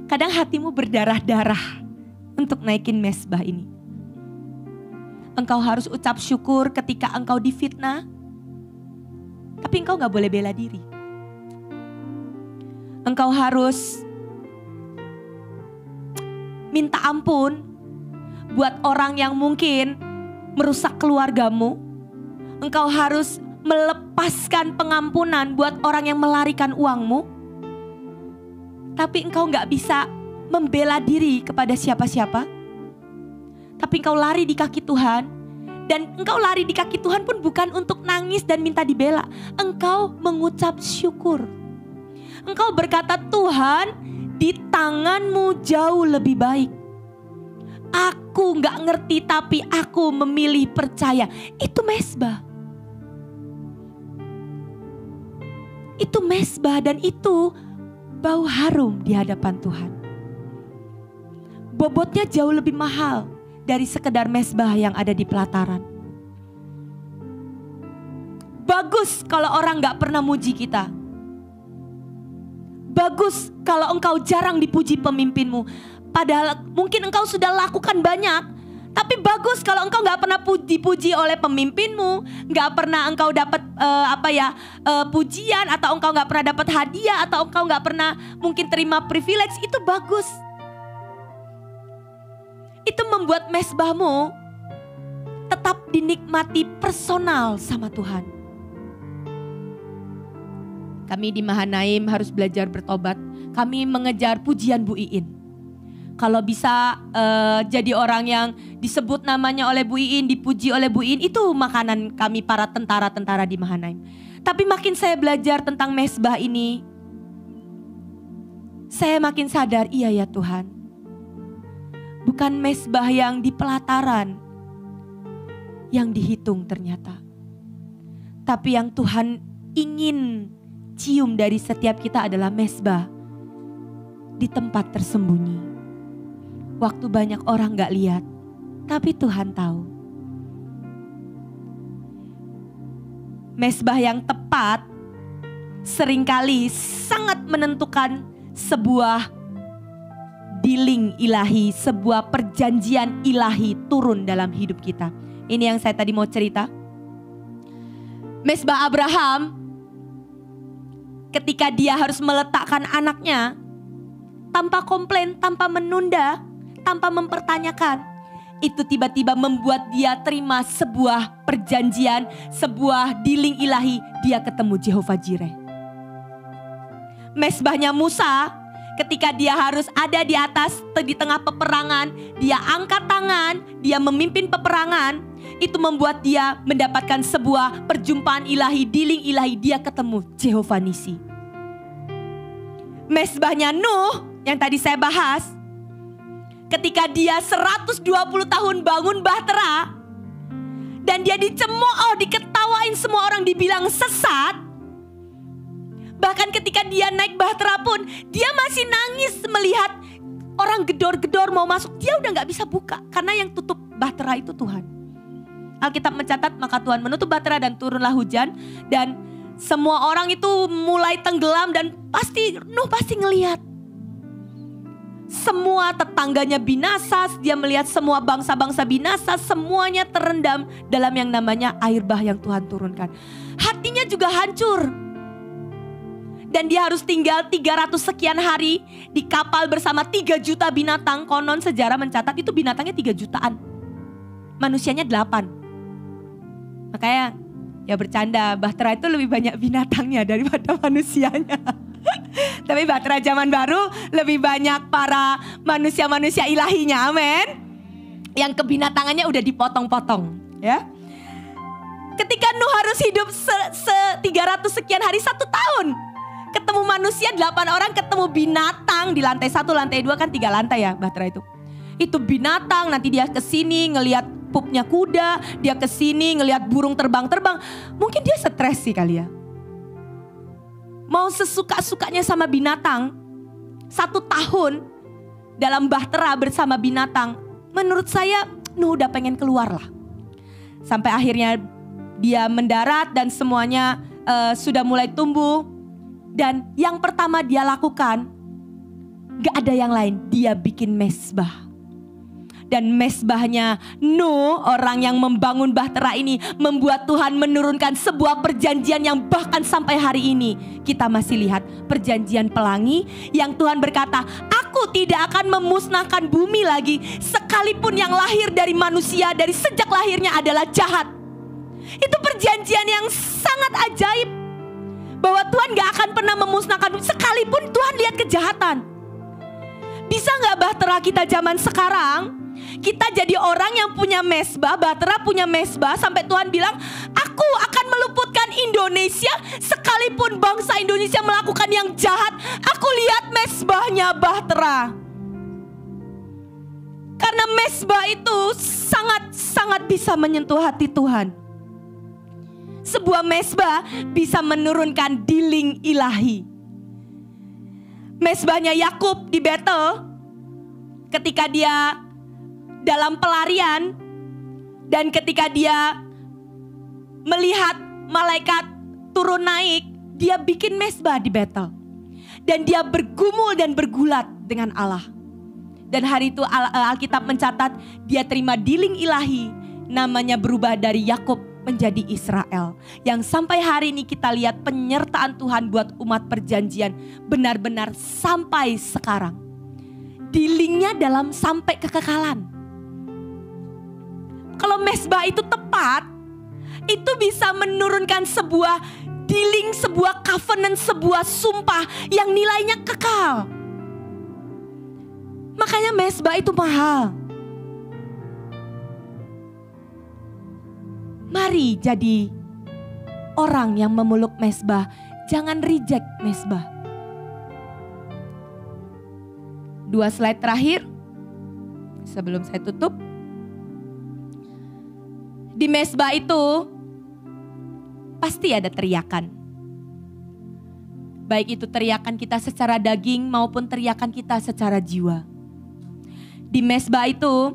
Kadang hatimu berdarah-darah untuk naikin mesbah ini. Engkau harus ucap syukur ketika engkau difitnah, tapi engkau gak boleh bela diri. Engkau harus minta ampun buat orang yang mungkin merusak keluargamu. Engkau harus melepaskan pengampunan buat orang yang melarikan uangmu. Tapi engkau gak bisa membela diri kepada siapa-siapa. Tapi engkau lari di kaki Tuhan. Dan engkau lari di kaki Tuhan pun bukan untuk nangis dan minta dibela. Engkau mengucap syukur. Engkau berkata, Tuhan, di tangan-Mu jauh lebih baik. Aku gak ngerti tapi aku memilih percaya. Itu mesbah. Itu mesbah dan itu bau harum di hadapan Tuhan. Bobotnya jauh lebih mahal dari sekedar mesbah yang ada di pelataran. Bagus kalau orang gak pernah muji kita. Bagus kalau engkau jarang dipuji pemimpinmu. Padahal mungkin engkau sudah lakukan banyak. Tapi bagus kalau engkau gak pernah dipuji oleh pemimpinmu. Gak pernah engkau dapat pujian. Atau engkau gak pernah dapat hadiah. Atau engkau gak pernah mungkin terima privilege. Itu bagus. itu membuat mezbahmu tetap dinikmati personal sama Tuhan. Kami di Mahanaim harus belajar bertobat. Kami mengejar pujian Bu Iin. Kalau bisa jadi orang yang disebut namanya oleh Bu Iin, dipuji oleh Bu Iin, itu makanan kami para tentara-tentara di Mahanaim. Tapi makin saya belajar tentang mezbah ini, saya makin sadar, iya ya Tuhan. Bukan mezbah yang di pelataran yang dihitung ternyata. Tapi yang Tuhan ingin cium dari setiap kita adalah mezbah di tempat tersembunyi. Waktu banyak orang gak lihat, tapi Tuhan tahu. Mezbah yang tepat seringkali sangat menentukan sebuah dealing ilahi, sebuah perjanjian ilahi turun dalam hidup kita. Ini yang saya tadi mau cerita. Mezbah Abraham, ketika dia harus meletakkan anaknya, tanpa komplain, tanpa menunda, tanpa mempertanyakan, itu tiba-tiba membuat dia terima sebuah perjanjian, sebuah dealing ilahi. Dia ketemu Jehovah Jireh. Mezbahnya Musa, ketika dia harus ada di atas, di tengah peperangan, dia angkat tangan, dia memimpin peperangan, itu membuat dia mendapatkan sebuah perjumpaan ilahi, dealing ilahi. Dia ketemu Jehovah Nisi. Mezbahnya Nuh yang tadi saya bahas, ketika dia 120 tahun bangun bahtera dan dia dicemooh, diketawain semua orang, dibilang sesat. Bahkan ketika dia naik bahtera pun dia masih nangis melihat orang gedor-gedor mau masuk. Dia udah gak bisa buka karena yang tutup bahtera itu Tuhan. Alkitab mencatat maka Tuhan menutup bahtera dan turunlah hujan. Dan semua orang itu mulai tenggelam dan Nuh pasti ngelihat. Semua tetangganya binasa, dia melihat semua bangsa-bangsa binasa, semuanya terendam dalam yang namanya air bah yang Tuhan turunkan. Hatinya juga hancur. Dan dia harus tinggal 300 sekian hari di kapal bersama 3 juta binatang. Konon sejarah mencatat itu binatangnya 3 jutaan. Manusianya 8. Makanya ya bercanda, bahtera itu lebih banyak binatangnya daripada manusianya. Tapi bahtera zaman baru lebih banyak para manusia-manusia ilahinya, amin. Yang kebinatangannya udah dipotong-potong, ya. Ketika Nuh harus hidup 300 sekian hari, 1 tahun. Ketemu manusia 8 orang, ketemu binatang di lantai 1, lantai 2, kan 3 lantai ya bahtera itu. Itu binatang, nanti dia kesini ngelihat pupnya kuda, dia kesini ngelihat burung terbang-terbang. Mungkin dia stres sih kali ya. Mau sesuka-sukanya sama binatang, 1 tahun dalam bahtera bersama binatang, menurut saya Nuh udah pengen keluar lah. Sampai akhirnya dia mendarat dan semuanya sudah mulai tumbuh. Dan yang pertama dia lakukan, gak ada yang lain, dia bikin mezbah. Dan mezbahnya Nuh, orang yang membangun bahtera ini, membuat Tuhan menurunkan sebuah perjanjian yang bahkan sampai hari ini kita masih lihat. Perjanjian pelangi yang Tuhan berkata, aku tidak akan memusnahkan bumi lagi sekalipun yang lahir dari manusia dari sejak lahirnya adalah jahat. Itu perjanjian yang sangat ajaib, bahwa Tuhan gak akan pernah memusnahkan sekalipun Tuhan lihat kejahatan. Bisa gak bahtera kita zaman sekarang, kita jadi orang yang punya mezbah, bahtera punya mezbah, sampai Tuhan bilang, aku akan meluputkan Indonesia sekalipun bangsa Indonesia melakukan yang jahat. Aku lihat mezbahnya bahtera. Karena mezbah itu sangat-sangat bisa menyentuh hati Tuhan. Sebuah mezbah bisa menurunkan dealing ilahi. Mezbahnya Yakub di Betel, ketika dia dalam pelarian dan ketika dia melihat malaikat turun naik, dia bikin mezbah di Betel. Dan dia bergumul dan bergulat dengan Allah. Dan hari itu Alkitab mencatat dia terima dealing ilahi, namanya berubah dari Yakub menjadi Israel. Yang sampai hari ini kita lihat penyertaan Tuhan buat umat perjanjian benar-benar sampai sekarang. Dealingnya dalam sampai kekekalan. Kalau mesbah itu tepat, itu bisa menurunkan sebuah dealing, sebuah covenant, sebuah sumpah yang nilainya kekal. Makanya mesbah itu mahal. Mari jadi orang yang memeluk mesbah. Jangan reject mesbah. 2 slide terakhir sebelum saya tutup. Di mesbah itu pasti ada teriakan. Baik itu teriakan kita secara daging maupun teriakan kita secara jiwa. Di mesbah itu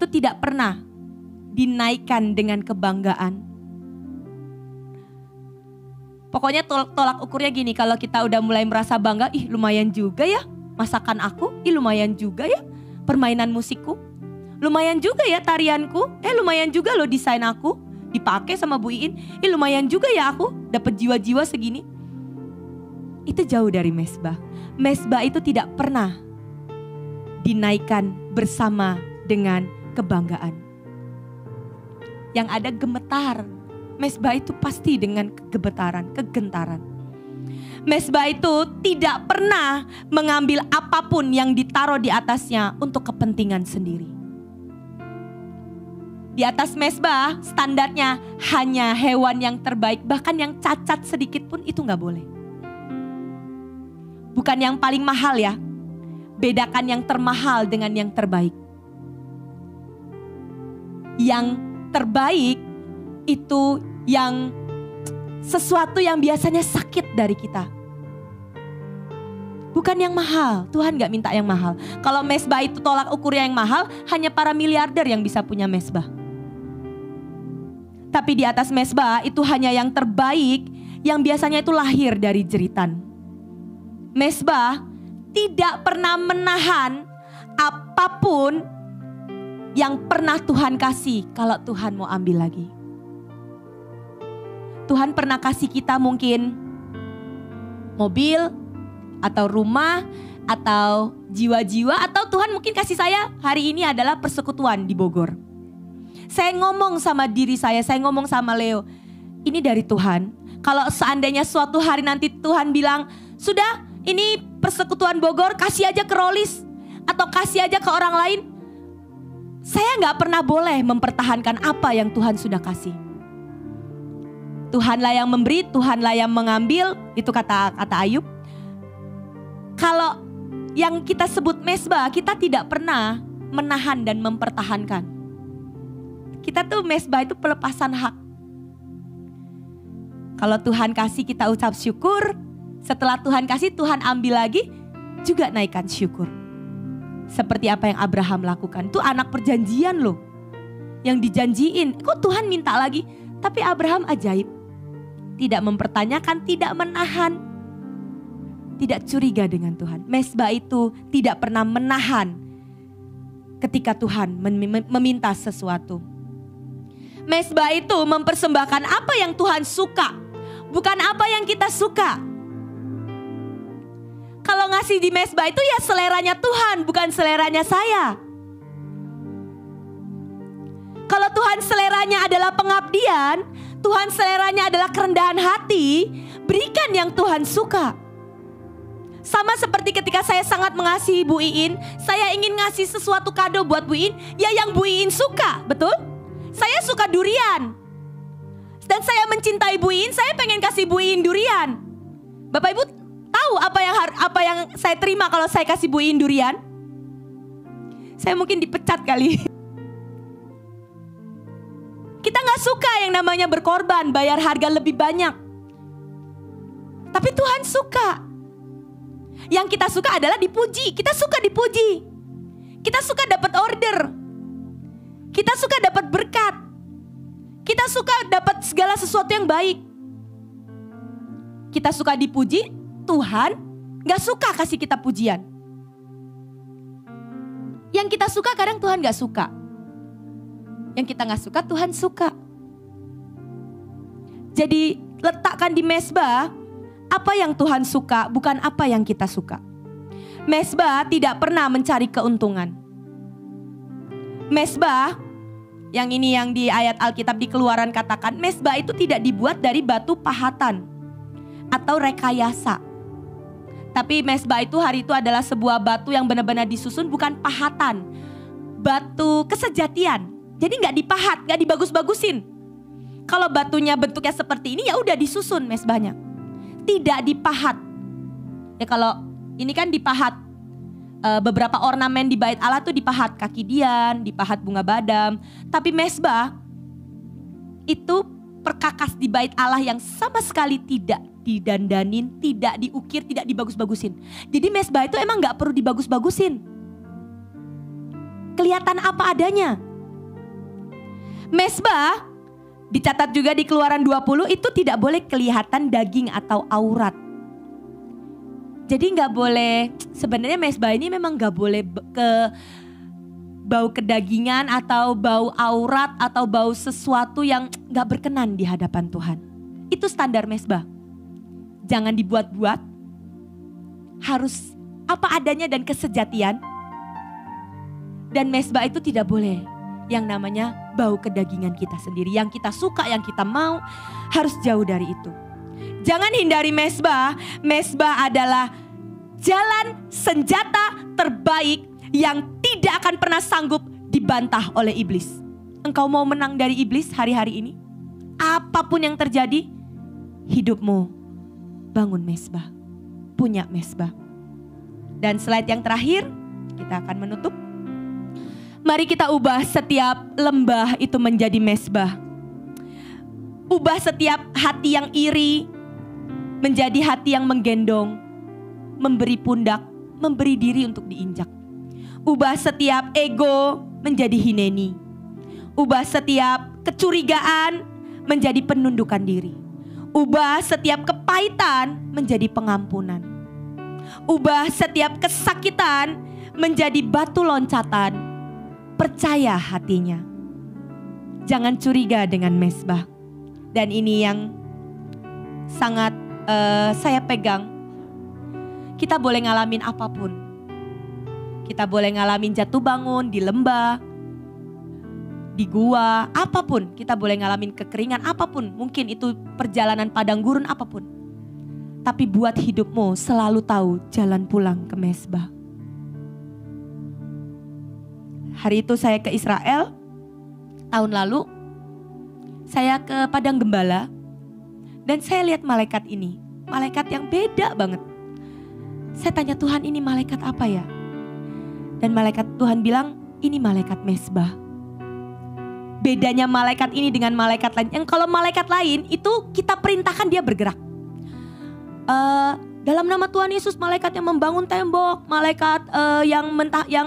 tidak pernah dinaikkan dengan kebanggaan. Pokoknya tolak ukurnya gini, kalau kita udah mulai merasa bangga, ih lumayan juga ya masakan aku, ih lumayan juga ya permainan musikku, lumayan juga ya tarianku, lumayan juga loh desain aku dipakai sama Bu Iin, lumayan juga ya aku dapat jiwa-jiwa segini. Itu jauh dari mesbah. Mesbah itu tidak pernah dinaikkan bersama dengan kebanggaan. Yang ada gemetar. Mesbah itu pasti dengan kegetaran, kegentaran. Mesbah itu tidak pernah mengambil apapun yang ditaruh di atasnya untuk kepentingan sendiri. Di atas mesbah standarnya hanya hewan yang terbaik, bahkan yang cacat sedikit pun itu gak boleh. Bukan yang paling mahal ya. Bedakan yang termahal dengan yang terbaik. Yang terbaik itu yang sesuatu yang biasanya sakit dari kita. Bukan yang mahal. Tuhan gak minta yang mahal. Kalau mesbah itu tolak ukurnya yang mahal, hanya para miliarder yang bisa punya mesbah. Tapi di atas mesbah itu hanya yang terbaik, yang biasanya itu lahir dari jeritan. Mesbah tidak pernah menahan apapun yang pernah Tuhan kasih kalau Tuhan mau ambil lagi. Tuhan pernah kasih kita mungkin mobil atau rumah atau jiwa-jiwa, atau Tuhan mungkin kasih saya hari ini adalah persekutuan di Bogor. Saya ngomong sama diri saya ngomong sama Leo, ini dari Tuhan. Kalau seandainya suatu hari nanti Tuhan bilang, sudah ini persekutuan Bogor kasih aja ke Rolis atau kasih aja ke orang lain, saya gak pernah boleh mempertahankan apa yang Tuhan sudah kasih. Tuhanlah yang memberi, Tuhanlah yang mengambil, itu kata Ayub. Kalau yang kita sebut mesbah, kita tidak pernah menahan dan mempertahankan. Kita tuh mesbah itu pelepasan hak. Kalau Tuhan kasih kita ucap syukur, setelah Tuhan kasih Tuhan ambil lagi, juga naikkan syukur. Seperti apa yang Abraham lakukan. Itu anak perjanjian loh. Yang dijanjiin. Kok Tuhan minta lagi? Tapi Abraham ajaib. Tidak mempertanyakan, tidak menahan. Tidak curiga dengan Tuhan. Mesbah itu tidak pernah menahan ketika Tuhan meminta sesuatu. Mesbah itu mempersembahkan apa yang Tuhan suka. Bukan apa yang kita suka. Kalau ngasih di mesbah itu ya seleranya Tuhan, bukan seleranya saya. Kalau Tuhan seleranya adalah pengabdian, Tuhan seleranya adalah kerendahan hati, berikan yang Tuhan suka. Sama seperti ketika saya sangat mengasihi Bu Iin, saya ingin ngasih sesuatu kado buat Bu Iin, ya yang Bu Iin suka, betul? Saya suka durian. Dan saya mencintai Bu Iin, saya pengen kasih Bu Iin durian. Bapak Ibu tahu apa yang saya terima kalau saya kasih Bu Iin durian? Saya mungkin dipecat kali. Kita gak suka yang namanya berkorban, bayar harga lebih banyak. Tapi Tuhan suka. Yang kita suka adalah dipuji. Kita suka dipuji. Kita suka dapat order. Kita suka dapat berkat. Kita suka dapat segala sesuatu yang baik. Kita suka dipuji, Tuhan gak suka kasih kita pujian. Yang kita suka kadang Tuhan gak suka. Yang kita gak suka Tuhan suka. Jadi letakkan di mesbah apa yang Tuhan suka, bukan apa yang kita suka. Mesbah tidak pernah mencari keuntungan. Mesbah, yang ini yang di ayat Alkitab di Keluaran katakan, mesbah itu tidak dibuat dari batu pahatan atau rekayasa. Tapi mesbah itu hari itu adalah sebuah batu yang benar-benar disusun, bukan pahatan. Batu kesejatian. Jadi gak dipahat, gak dibagus-bagusin. Kalau batunya bentuknya seperti ini ya udah disusun mesbahnya. Tidak dipahat. Ya kalau ini kan dipahat. Beberapa ornamen di bait Allah tuh dipahat, kaki dian, dipahat bunga badam. Tapi mesbah itu perkakas di bait Allah yang sama sekali tidak didandanin, tidak diukir, tidak dibagus-bagusin. Jadi mesbah itu emang gak perlu dibagus-bagusin. Kelihatan apa adanya. Mesbah dicatat juga di Keluaran 20 itu tidak boleh kelihatan daging atau aurat. Jadi gak boleh, sebenarnya mesbah ini memang gak boleh bau kedagingan atau bau aurat atau bau sesuatu yang gak berkenan di hadapan Tuhan. Itu standar mesbah. Jangan dibuat-buat, harus apa adanya dan kesejatian. Dan mesbah itu tidak boleh yang namanya bau kedagingan kita sendiri. Yang kita suka, yang kita mau, harus jauh dari itu. Jangan hindari mesbah. Mesbah adalah jalan senjata terbaik yang tidak akan pernah sanggup dibantah oleh iblis. Engkau mau menang dari iblis hari-hari ini? Apapun yang terjadi, hidupmu bangun mesbah, punya mesbah. Dan slide yang terakhir, kita akan menutup. Mari kita ubah setiap lembah itu menjadi mesbah. Ubah setiap hati yang iri menjadi hati yang menggendong, memberi pundak, memberi diri untuk diinjak. Ubah setiap ego menjadi hineni. Ubah setiap kecurigaan menjadi penundukan diri. Ubah setiap kepahitan menjadi pengampunan. Ubah setiap kesakitan menjadi batu loncatan. Percaya hatinya. Jangan curiga dengan mesbah. Dan ini yang sangat saya pegang. Kita boleh ngalamin apapun. Kita boleh ngalamin jatuh bangun di lembah, di gua, apapun. Kita boleh ngalamin kekeringan apapun. Mungkin itu perjalanan padang gurun apapun. Tapi buat hidupmu selalu tahu jalan pulang ke mesbah. Hari itu saya ke Israel, tahun lalu. Saya ke Padang Gembala. Dan saya lihat malaikat ini. Malaikat yang beda banget. Saya tanya Tuhan, ini malaikat apa ya? Dan malaikat Tuhan bilang, ini malaikat mesbah. Bedanya malaikat ini dengan malaikat lain. Yang kalau malaikat lain itu kita perintahkan dia bergerak. Dalam nama Tuhan Yesus, malaikat yang membangun tembok, malaikat yang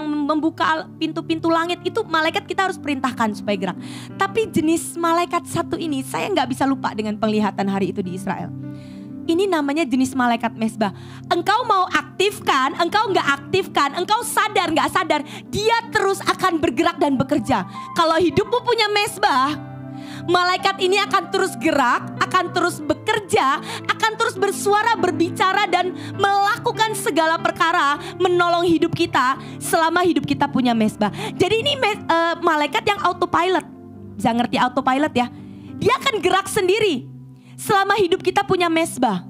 membuka pintu-pintu langit, itu malaikat kita harus perintahkan supaya gerak. Tapi jenis malaikat satu ini saya gak bisa lupa dengan penglihatan hari itu di Israel. Ini namanya jenis malaikat mesbah. Engkau mau aktifkan, engkau gak aktifkan, engkau sadar gak sadar, dia terus akan bergerak dan bekerja. Kalau hidupmu punya mesbah, malaikat ini akan terus gerak, akan terus bekerja, akan terus bersuara, berbicara dan melakukan segala perkara, menolong hidup kita selama hidup kita punya mesbah. Jadi ini malaikat yang autopilot. Bisa ngerti autopilot ya? Dia akan gerak sendiri selama hidup kita punya mesbah.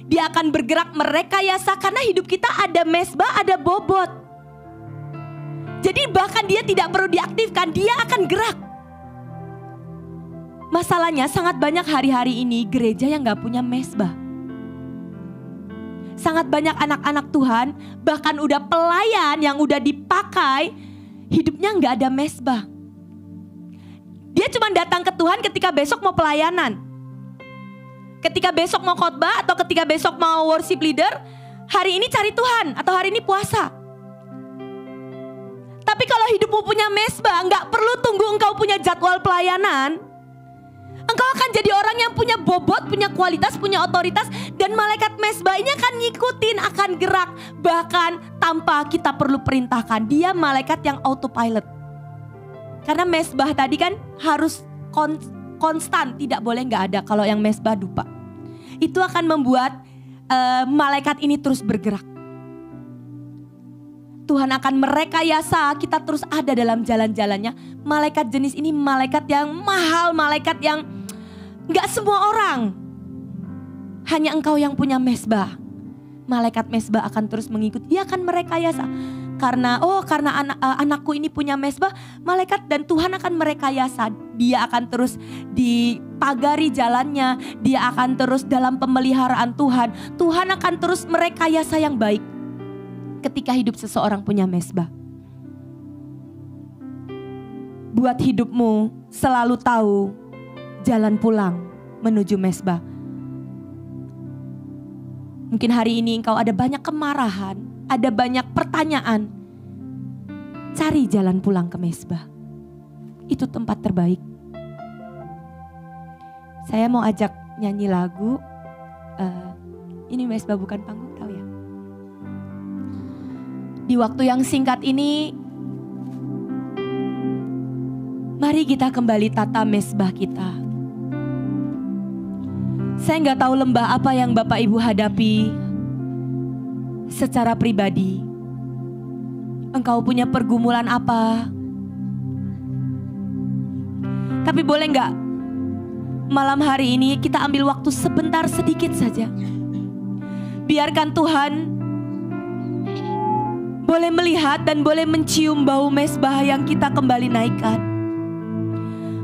Dia akan bergerak merekayasa karena hidup kita ada mesbah, ada bobot. Jadi bahkan dia tidak perlu diaktifkan, dia akan gerak. Masalahnya sangat banyak hari-hari ini gereja yang gak punya mesbah. Sangat banyak anak-anak Tuhan, bahkan udah pelayan yang udah dipakai, hidupnya gak ada mesbah. Dia cuma datang ke Tuhan ketika besok mau pelayanan. Ketika besok mau khotbah atau ketika besok mau worship leader, hari ini cari Tuhan atau hari ini puasa. Tapi kalau hidupmu punya mesbah, gak perlu tunggu engkau punya jadwal pelayanan. Engkau akan jadi orang yang punya bobot, punya kualitas, punya otoritas. Dan malaikat mesbah ini akan ngikutin, akan gerak. Bahkan tanpa kita perlu perintahkan. Dia malaikat yang autopilot. Karena mesbah tadi kan harus konstan, tidak boleh gak ada kalau yang mesbah dupa. Itu akan membuat malaikat ini terus bergerak. Tuhan akan merekayasa kita terus ada dalam jalan-jalannya. Malaikat jenis ini malaikat yang mahal, malaikat yang gak semua orang. Hanya engkau yang punya mezbah. Malaikat mezbah akan terus mengikut, dia akan merekayasa. Karena anakku ini punya mezbah, malaikat dan Tuhan akan merekayasa. Dia akan terus dipagari jalannya, dia akan terus dalam pemeliharaan Tuhan. Tuhan akan terus merekayasa yang baik ketika hidup seseorang punya mezbah. Buat hidupmu selalu tahu jalan pulang menuju mezbah. Mungkin hari ini engkau ada banyak kemarahan, ada banyak pertanyaan. Cari jalan pulang ke mezbah. Itu tempat terbaik. Saya mau ajak nyanyi lagu. Ini mezbah bukan panggung, tahu ya? Di waktu yang singkat ini, mari kita kembali tata mezbah kita. Saya nggak tahu lembah apa yang Bapak Ibu hadapi secara pribadi. Engkau punya pergumulan apa? Tapi boleh nggak malam hari ini kita ambil waktu sebentar sedikit saja. Biarkan Tuhan boleh melihat dan boleh mencium bau mezbah yang kita kembali naikkan.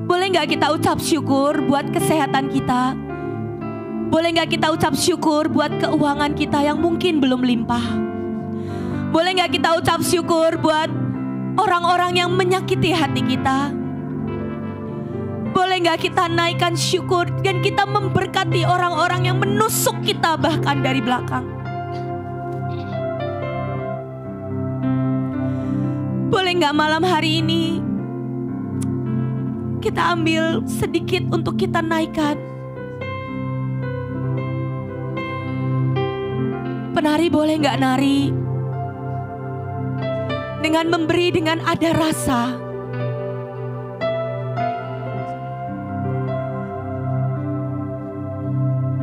Boleh nggak kita ucap syukur buat kesehatan kita? Boleh nggak kita ucap syukur buat keuangan kita yang mungkin belum limpah? Boleh nggak kita ucap syukur buat orang-orang yang menyakiti hati kita? Boleh nggak kita naikkan syukur dan kita memberkati orang-orang yang menusuk kita bahkan dari belakang? Boleh nggak malam hari ini kita ambil sedikit untuk kita naikkan? Penari boleh nggak nari dengan memberi dengan ada rasa?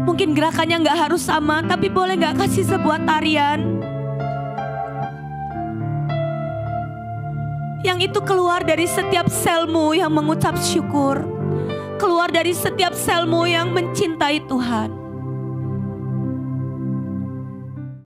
Mungkin gerakannya nggak harus sama, tapi boleh nggak kasih sebuah tarian yang itu keluar dari setiap selmu yang mengucap syukur, keluar dari setiap selmu yang mencintai Tuhan.